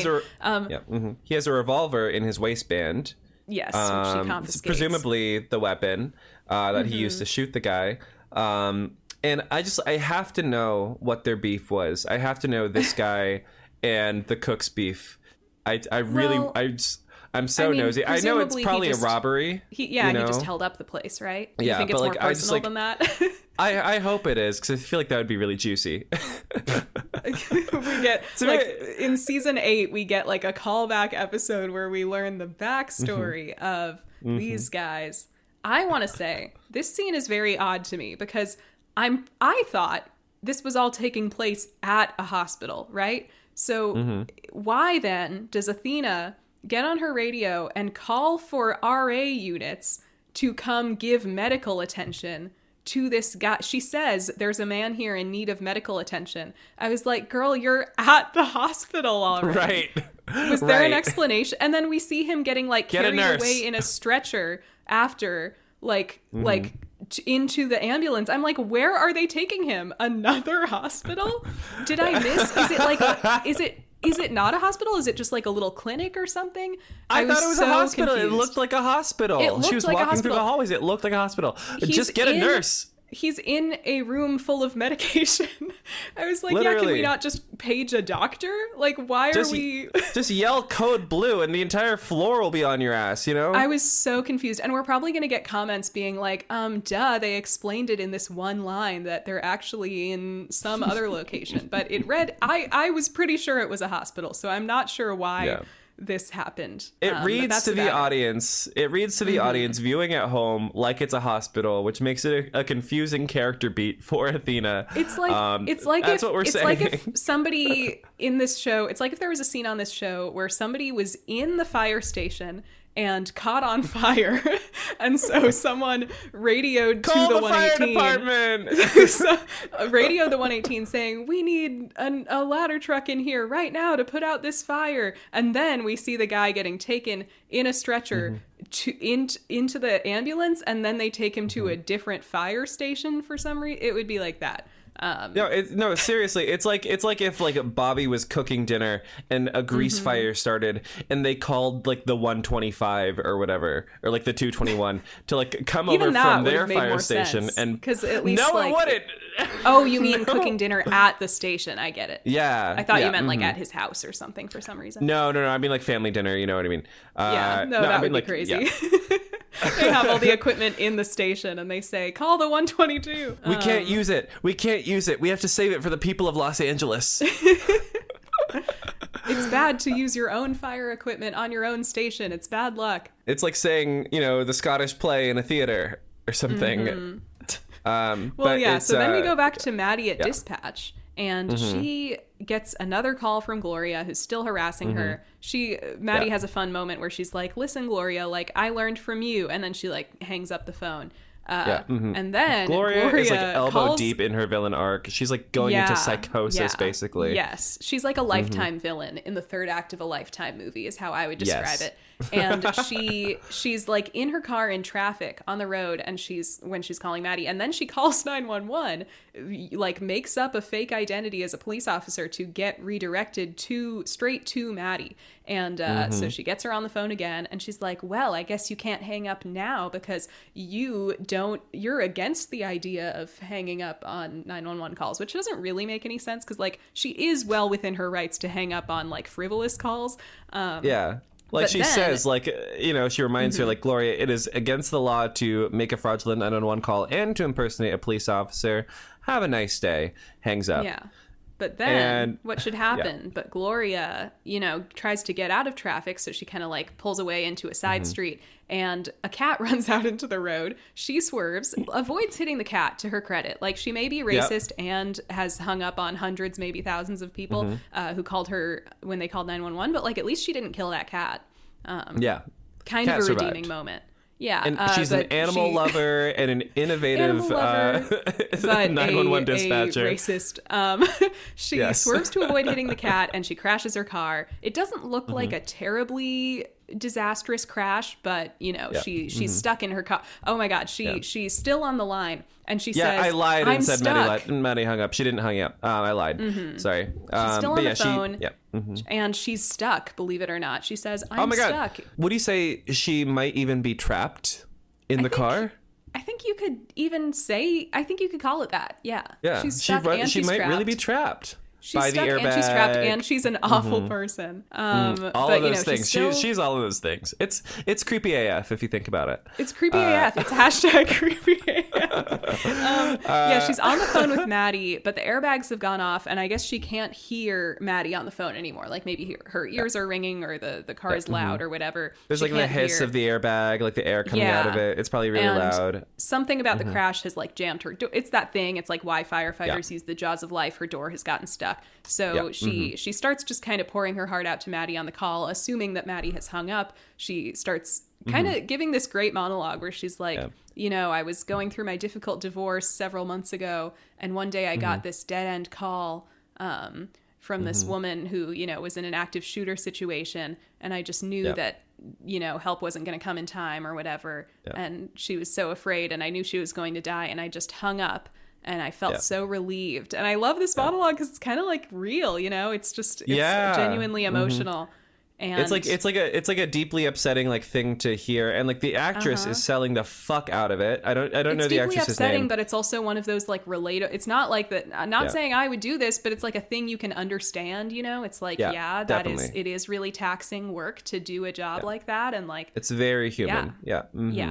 He has a revolver in his waistband. Yes, which she confiscates. Presumably the weapon that he used to shoot the guy. And I have to know what their beef was. I have to know this guy and the cook's beef. I'm so nosy. I know it's probably a robbery. He just held up the place, right? You think it's more personal than that? I hope it is, because I feel like that would be really juicy. We get in season 8, we get like a callback episode where we learn the backstory of these guys. I want to say this scene is very odd to me because I thought this was all taking place at a hospital, right? So why then does Athena get on her radio and call for RA units to come give medical attention to this guy. She says, "There's a man here in need of medical attention." I was like, girl, you're at the hospital already. Right. Was there an explanation? And then we see him getting like Get a carried nurse. away in a stretcher after into the ambulance. I'm like, where are they taking him? Another hospital? Did I miss? Is it not a hospital? Is it just like a little clinic or something? I thought it was a hospital. Confused. It looked like a hospital. She was like a walking through the hospital. hallways. It looked like a hospital. Just get a nurse. He's in a room full of medication. I was like, yeah, can we not just page a doctor? Like, why are we... Just yell code blue and the entire floor will be on your ass, you know? I was so confused. And we're probably going to get comments being like, duh, they explained it in this one line that they're actually in some other location. But it read, I was pretty sure it was a hospital. So I'm not sure why this happened. It reads to the audience. It reads to the audience viewing at home like it's a hospital, which makes it a confusing character beat for Athena. It's like that's what we're saying. Like if somebody in this show, it's like if there was a scene on this show where somebody was in the fire station and caught on fire, and so someone radioed Call to the fire 118. department. So, radio the 118 saying, "We need a ladder truck in here right now to put out this fire." And then we see the guy getting taken in a stretcher into the ambulance, and then they take him to a different fire station for some reason. It would be like that. No, seriously, it's like if like Bobby was cooking dinner and a grease fire started and they called like the 125 or whatever, or like the 221 to like come over from their fire station, and because at least it wouldn't. Oh, you mean cooking dinner at the station? I get it. Yeah, I thought you meant like at his house or something for some reason. No. I mean like family dinner. You know what I mean? That would be crazy. Yeah. They have all the equipment in the station and they say, call the 122. We can't use it. We have to save it for the people of Los Angeles. It's bad to use your own fire equipment on your own station. It's bad luck. It's like saying, the Scottish play in a theater or something. So then we go back to Maddie at dispatch. And she gets another call from Gloria, who's still harassing her. Maddie has a fun moment where she's like, "Listen, Gloria, like I learned from you," and then she like hangs up the phone. And then Gloria is like elbow deep in her villain arc. She's like going into psychosis, basically. Yes, she's like a Lifetime villain in the third act of a Lifetime movie, is how I would describe it. And she's like in her car in traffic on the road, and when she's calling Maddie, and then she calls 911, like makes up a fake identity as a police officer to get redirected straight to Maddie. And so she gets her on the phone again, and she's like, "Well, I guess you can't hang up now because you're against the idea of hanging up on 911 calls," which doesn't really make any sense because like she is well within her rights to hang up on like frivolous calls. Like she says, like, she reminds her, like, Gloria, it is against the law to make a fraudulent 911 call and to impersonate a police officer. Have a nice day. Hangs up. Yeah. But then what should happen? But Gloria, tries to get out of traffic. So she kind of like pulls away into a side street and a cat runs out into the road. She swerves, avoids hitting the cat to her credit. Like she may be racist and has hung up on hundreds, maybe thousands of people who called her when they called 911. But like at least she didn't kill that cat. Kind cat of a survived. redeeming moment. Yeah, and she's an animal lover and an innovative 911 dispatcher. A racist. She swerves to avoid hitting the cat, and she crashes her car. It doesn't look like a terribly disastrous crash, but she's stuck in her car. Oh my God, she's still on the line, and she says, I lied and said stuck. Maddie hung up. She didn't hang up. I lied. Sorry. She's still on the phone. And she's stuck, believe it or not. She says, I'm stuck. Would you say she might even be trapped in the car? I think you could even say, I think you could call it that. Yeah. She's stuck and she she's might trapped. really be trapped. She's by stuck the airbag. and she's trapped and she's an awful person. All of those things. She's all of those things. It's creepy AF if you think about it. It's creepy AF. It's hashtag creepy AF. She's on the phone with Maddie, but the airbags have gone off, and I guess she can't hear Maddie on the phone anymore. Like maybe her ears are ringing or the car is loud or whatever. There's like the hiss of the airbag, like the air coming out of it. It's probably really loud. Something about the crash has like jammed her door. It's that thing. It's like why firefighters use the jaws of life. Her door has gotten stuck. So she starts just kind of pouring her heart out to Maddie on the call, assuming that Maddie has hung up. She starts kind of giving this great monologue where she's like, you know, I was going through my difficult divorce several months ago, and one day I got this dead-end call from this woman who, you know, was in an active shooter situation, and I just knew that, you know, help wasn't going to come in time or whatever, and she was so afraid, and I knew she was going to die, and I just hung up, and I felt so relieved. And I love this monologue because it's kind of like real, you know, it's just, it's genuinely emotional. And it's like a deeply upsetting like thing to hear, and like the actress is selling the fuck out of it. I don't know the actress's name. It's deeply upsetting, but it's also one of those like it's not like that. I'm not saying I would do this, but it's like a thing you can understand. You know, it's like it is really taxing work to do a job like that, and like it's very human.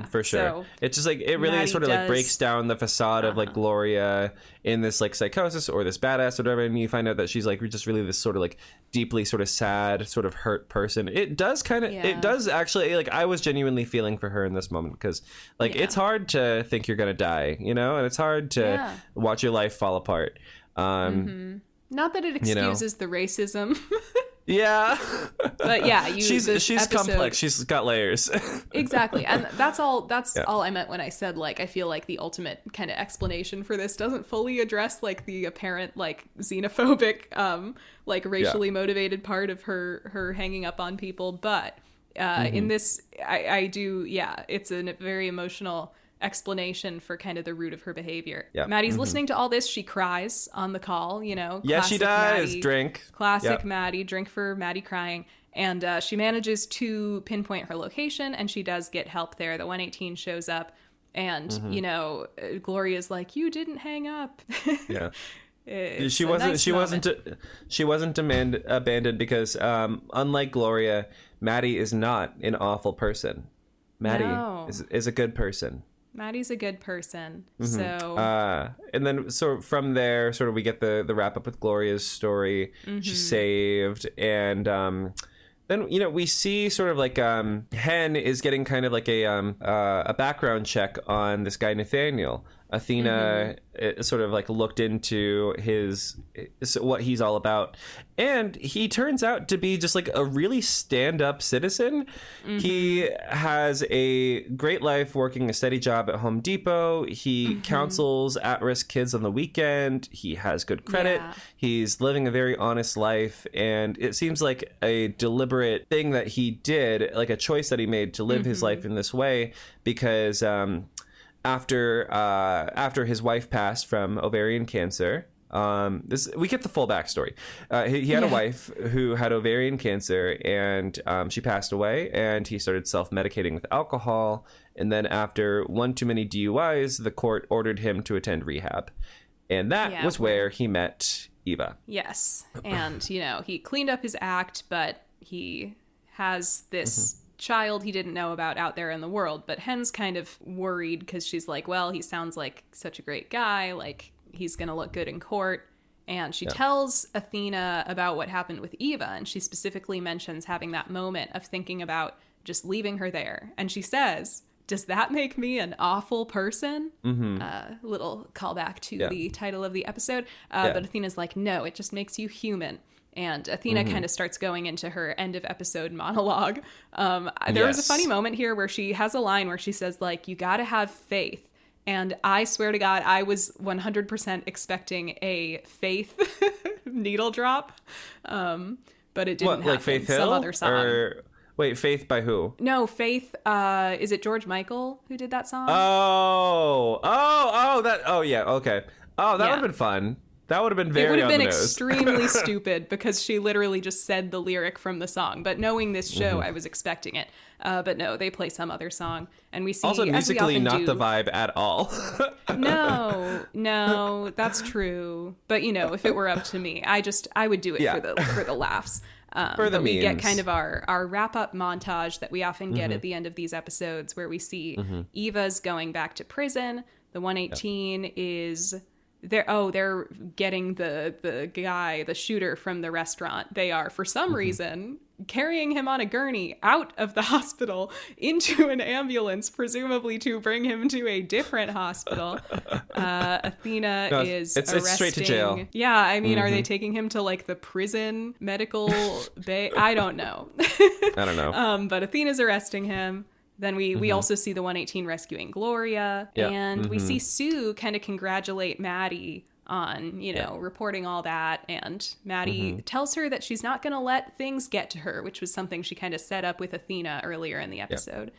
For sure. So it's just like it really sort of like breaks down the facade of like Gloria in this like psychosis or this badass or whatever, and you find out that she's like just really this sort of like deeply sort of sad, sort of hurt person. It does actually, like, I was genuinely feeling for her in this moment, because like it's hard to think you're gonna die, you know, and it's hard to watch your life fall apart. Not that it excuses the racism. But yeah, she's episode, complex. She's got layers. Exactly. And that's all I meant when I said, like, I feel like the ultimate kind of explanation for this doesn't fully address like the apparent like xenophobic like racially motivated part of her hanging up on people, but in this I do it's a very emotional explanation for kind of the root of her behavior. Maddie's listening to all this. She cries on the call, you know. She does. Maddie, drink. Classic Maddie. Drink for Maddie crying. And she manages to pinpoint her location, and she does get help there. The 118 shows up, and you know, Gloria's like, "You didn't hang up." She wasn't abandoned because unlike Gloria, Maddie is not an awful person. Maddie is a good person. Maddie's a good person. So and then so from there sort of we get the wrap up with Gloria's story. She's saved, and then, you know, we see sort of like Hen is getting kind of like a background check on this guy Nathaniel. Athena sort of like looked into what he's all about, and he turns out to be just like a really stand-up citizen. He has a great life working a steady job at Home Depot. He counsels at-risk kids on the weekend. He has good credit. He's living a very honest life, and it seems like a deliberate thing that he did, like a choice that he made to live his life in this way, because after his wife passed from ovarian cancer, we get the full backstory. He had a wife who had ovarian cancer, and she passed away, and he started self-medicating with alcohol. And then after one too many DUIs, the court ordered him to attend rehab, and that was where he met Eva. Yes, and you know, he cleaned up his act, but he has this child he didn't know about out there in the world. But Hen's kind of worried because she's like, well, he sounds like such a great guy, like he's gonna look good in court. And she tells Athena about what happened with Eva, and she specifically mentions having that moment of thinking about just leaving her there. And she says, does that make me an awful person? Little callback to the title of the episode. But Athena's like, no, it just makes you human. And Athena kind of starts going into her end of episode monologue. There was a funny moment here where she has a line where she says, like, you got to have faith. And I swear to God, I was 100% expecting a Faith needle drop. But it didn't happen. Like Faith Hill? Some other song. Or, wait, Faith by who? No, Faith, is it George Michael who did that song? Yeah, okay. Oh, that would have been fun. That would have been very on the nose. It would have been extremely stupid because she literally just said the lyric from the song. But knowing this show, I was expecting it. But no, they play some other song. And we see, also musically not the vibe at all. No, that's true. But, you know, if it were up to me, I would do it for the laughs. For the memes. We get kind of our wrap-up montage that we often get at the end of these episodes where we see Eva's going back to prison. The 118 is... They're getting the guy, the shooter from the restaurant. They are, for some reason, carrying him on a gurney out of the hospital into an ambulance, presumably to bring him to a different hospital. Athena is arresting... It's straight to jail. Yeah, I mean, are they taking him to, like, the prison medical bay? I don't know. I don't know. But Athena's arresting him. Then we also see the 118 rescuing Gloria, and we see Sue kind of congratulate Maddie on, reporting all that. And Maddie tells her that she's not going to let things get to her, which was something she kind of set up with Athena earlier in the episode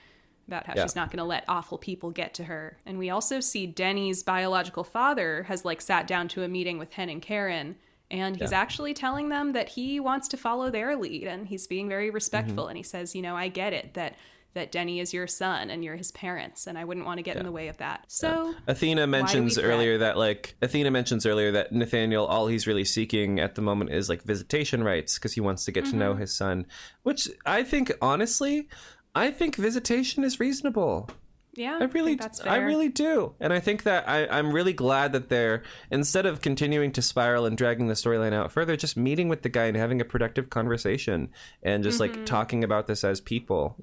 about how she's not going to let awful people get to her. And we also see Denny's biological father has like sat down to a meeting with Hen and Karen, and he's actually telling them that he wants to follow their lead, and he's being very respectful. And he says, I get it that Denny is your son and you're his parents, and I wouldn't want to get in the way of that. So Athena mentions earlier that Nathaniel, all he's really seeking at the moment is like visitation rights because he wants to get to know his son, which I think, honestly, visitation is reasonable. Yeah, I really do. And I think that I'm really glad that they're, instead of continuing to spiral and dragging the storyline out further, just meeting with the guy and having a productive conversation and just like talking about this as people.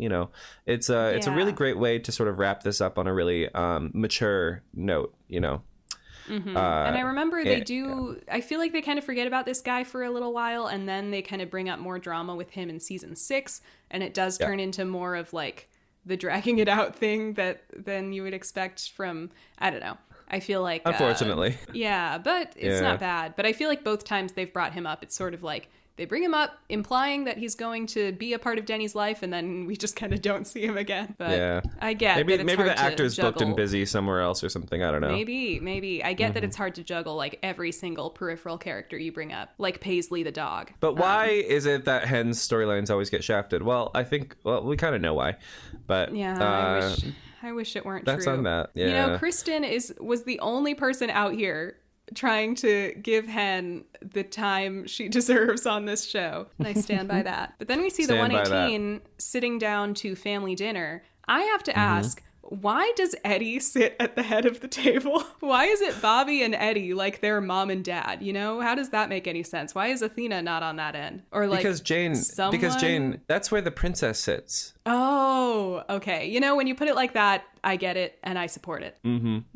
It's a really great way to sort of wrap this up on a really mature note, and I remember I feel like they kind of forget about this guy for a little while, and then they kind of bring up more drama with him in season 6, and it does turn into more of like the dragging it out thing than you would expect from, I don't know. I feel like... Unfortunately. But it's not bad. But I feel like both times they've brought him up, it's sort of like they bring him up implying that he's going to be a part of Denny's life, and then we just kind of don't see him again. But I get maybe that it's hard the actor's to booked and juggle. busy somewhere else or something. I don't know. Maybe. I get that it's hard to juggle like every single peripheral character you bring up, like Paisley the dog. But why is it that Hen's storylines always get shafted? Well, I think we kind of know why. But I wish it weren't that's true. on that. Yeah. Kristen was the only person out here trying to give Hen the time she deserves on this show. And I stand by that. But then we see the 118 sitting down to family dinner. I have to ask, why does Eddie sit at the head of the table? Why is it Bobby and Eddie like their mom and dad? How does that make any sense? Why is Athena not on that end? Or like because Jane, that's where the princess sits. Oh, okay. When you put it like that, I get it and I support it.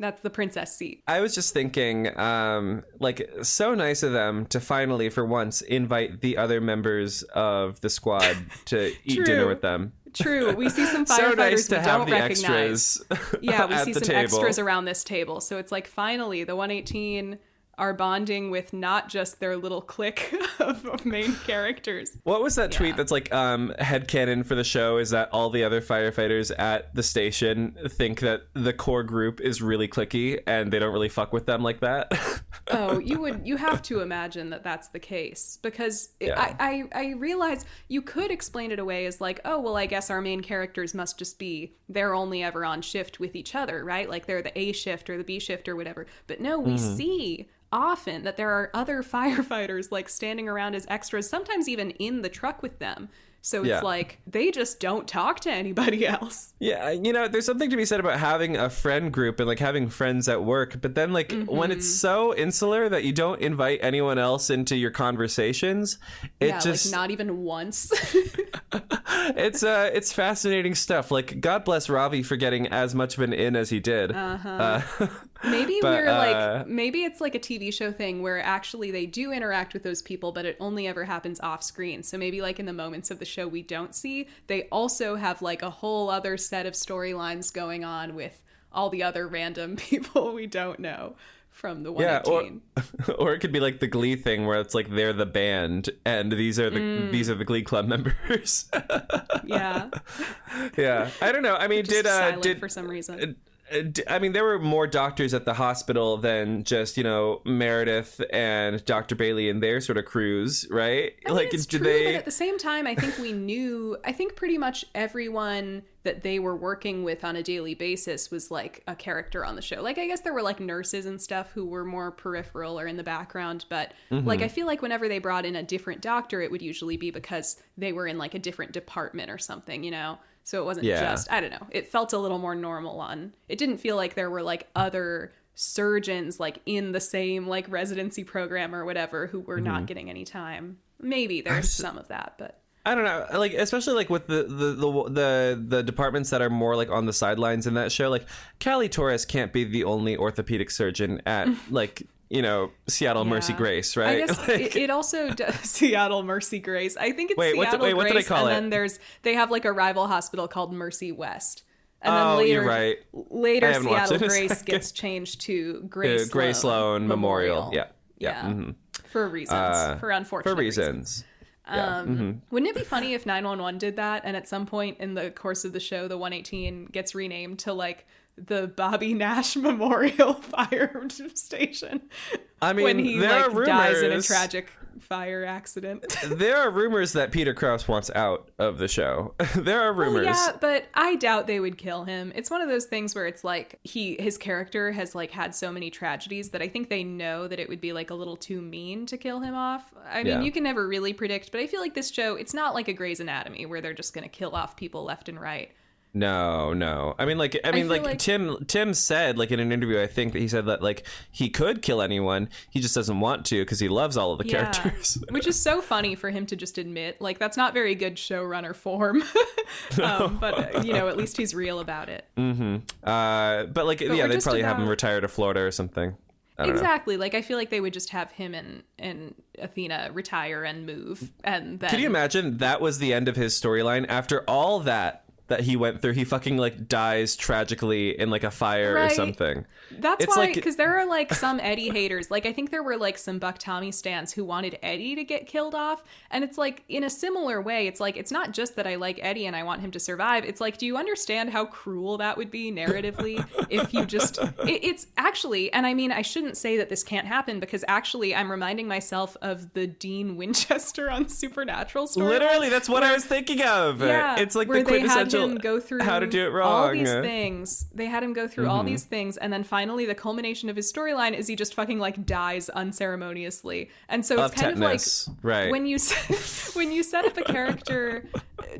That's the princess seat. I was just thinking, so nice of them to finally, for once, invite the other members of the squad to eat dinner with them. True. We see some firefighters so nice to we have don't the recognize. Extras yeah, we see some table. Extras around this table. So it's like finally the 118 are bonding with not just their little clique of main characters. What was that tweet that's like headcanon for the show is that all the other firefighters at the station think that the core group is really cliquey and they don't really fuck with them like that? Oh, you have to imagine that that's the case because I realize you could explain it away as like, oh, well, I guess our main characters must just be, they're only ever on shift with each other, right? Like they're the A shift or the B shift or whatever. But no, we see often that there are other firefighters like standing around as extras, sometimes even in the truck with them. So it's like they just don't talk to anybody else. Yeah, there's something to be said about having a friend group and like having friends at work, but then like when it's so insular that you don't invite anyone else into your conversations, it just like not even once. It's fascinating stuff. Like God bless Ravi for getting as much of an in as he did. Maybe maybe it's like a TV show thing where actually they do interact with those people, but it only ever happens off screen. So maybe like in the moments of the show we don't see, they also have like a whole other set of storylines going on with all the other random people we don't know from the 118. Yeah, or it could be like the Glee thing where it's like they're the band and these are the Glee Club members. Yeah. I don't know. I mean, did for some reason. I mean, there were more doctors at the hospital than just, Meredith and Dr. Bailey and their sort of crews, right? I mean, it's true, but at the same time, I think pretty much everyone that they were working with on a daily basis was like a character on the show. Like, I guess there were like nurses and stuff who were more peripheral or in the background, but like, I feel like whenever they brought in a different doctor, it would usually be because they were in like a different department or something, So it wasn't just, I don't know, it felt a little more normal it didn't feel like there were like other surgeons like in the same like residency program or whatever who were not getting any time. Maybe there's some of that, but I don't know, like especially like with the departments that are more like on the sidelines in that show, like Callie Torres can't be the only orthopedic surgeon at like Seattle Mercy Grace, right? I guess it also does Seattle Mercy Grace. I think it's Seattle Grace, what did I call and it? then they have like a rival hospital called Mercy West. And then later, you're right. Later, Seattle Grace gets changed to Grace Sloan Memorial. Yeah. For reasons. For unfortunate reasons. Wouldn't it be funny if 911 did that, and at some point in the course of the show, the 118 gets renamed to like the Bobby Nash Memorial Fire Station? I mean, when he there are rumors, dies in a tragic fire accident. There are rumors that Peter Krause wants out of the show. There are rumors. Yeah, but I doubt they would kill him. It's one of those things where it's like his character has like had so many tragedies that I think they know that it would be like a little too mean to kill him off. I mean, you can never really predict, but I feel like this show, it's not like a Grey's Anatomy where they're just going to kill off people left and right. No. I mean, like Tim said, like in an interview, I think that he said that like he could kill anyone, he just doesn't want to because he loves all of the characters. Which is so funny for him to just admit. Like, that's not very good showrunner form. But you know, at least he's real about it. But they'd probably have him retire to Florida or something. Exactly. Like, I feel like they would just have him and Athena retire and move, and then. Could you imagine that was the end of his storyline after all that he went through? He fucking like dies tragically in like a fire or something. That's why, because there are like some Eddie haters. Like, I think there were like some Buck Tommy stans who wanted Eddie to get killed off. And it's like, in a similar way, it's like, it's not just that I like Eddie and I want him to survive. It's like, do you understand how cruel that would be narratively if you just, it's actually, and I mean, I shouldn't say that this can't happen, because actually I'm reminding myself of the Dean Winchester on Supernatural story. Literally, that's what I was thinking of. Yeah, it's like the quintessential go through how to do it wrong. All these things. They had him go through all these things, and then finally the culmination of his storyline is he just fucking like dies unceremoniously. And so it's kind tetanus. Of like right. when you set up a character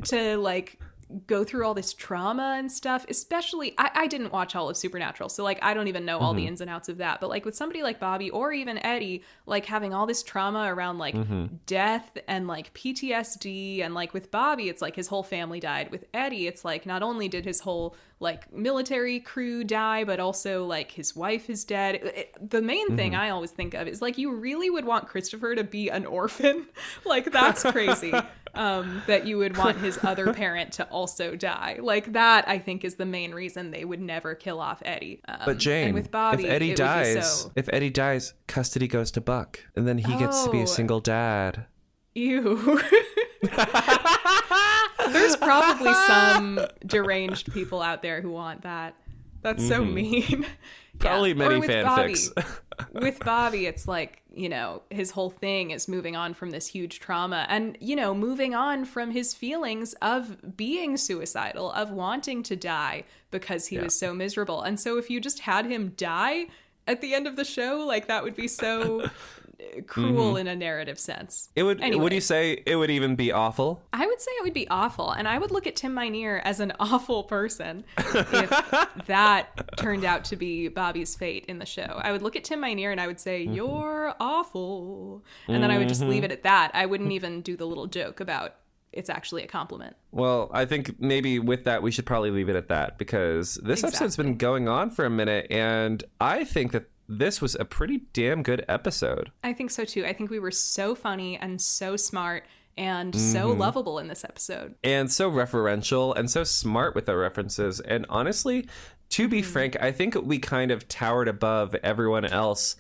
to like go through all this trauma and stuff, especially I didn't watch all of Supernatural, so like I don't even know all the ins and outs of that, but like with somebody like Bobby or even Eddie, like having all this trauma around like death and like PTSD, and like with Bobby it's like his whole family died. With Eddie it's like not only did his whole like military crew die, but also like his wife is dead. The main thing I always think of is like, you really would want Christopher to be an orphan. Like, that's crazy. That you would want his other parent to also die. Like, that I think is the main reason they would never kill off Eddie. But Jane, and with Bobby, if Eddie dies, custody goes to Buck, and then he gets to be a single dad. Ew. There's probably some deranged people out there who want that. That's so mean. Probably many fanfics. With Bobby, it's like, you know, his whole thing is moving on from this huge trauma and, you know, moving on from his feelings of being suicidal, of wanting to die because he was so miserable. And so if you just had him die at the end of the show, like, that would be so cruel in a narrative sense. It would. Anyway, would you say it would even be awful? I would say it would be awful, and I would look at Tim Minear as an awful person if that turned out to be Bobby's fate in the show. I would look at Tim Minear and I would say, "You're awful," and then I would just leave it at that. I wouldn't even do the little joke about it's actually a compliment. Well, I think maybe with that we should probably leave it at that, because this episode's been going on for a minute, and I think that this was a pretty damn good episode. I think so too. I think we were so funny and so smart and so lovable in this episode. And so referential and so smart with our references. And honestly, to be frank, I think we kind of towered above everyone else.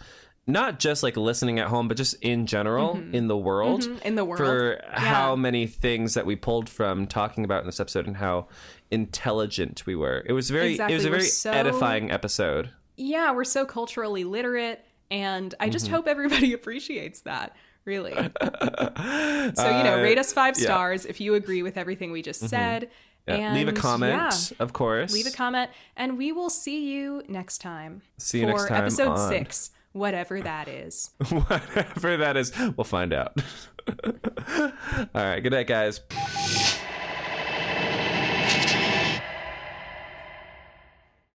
Not just like listening at home, but just in general in the world. In the world. For how many things that we pulled from talking about in this episode and how intelligent we were. It was very edifying episode. Yeah, we're so culturally literate, and I just hope everybody appreciates that, really. So, you know, rate us 5 stars if you agree with everything we just said. Yeah. And leave a comment, of course. Leave a comment, and we will see you next time. See you next time for episode 6, whatever that is. Whatever that is, we'll find out. All right, good night, guys.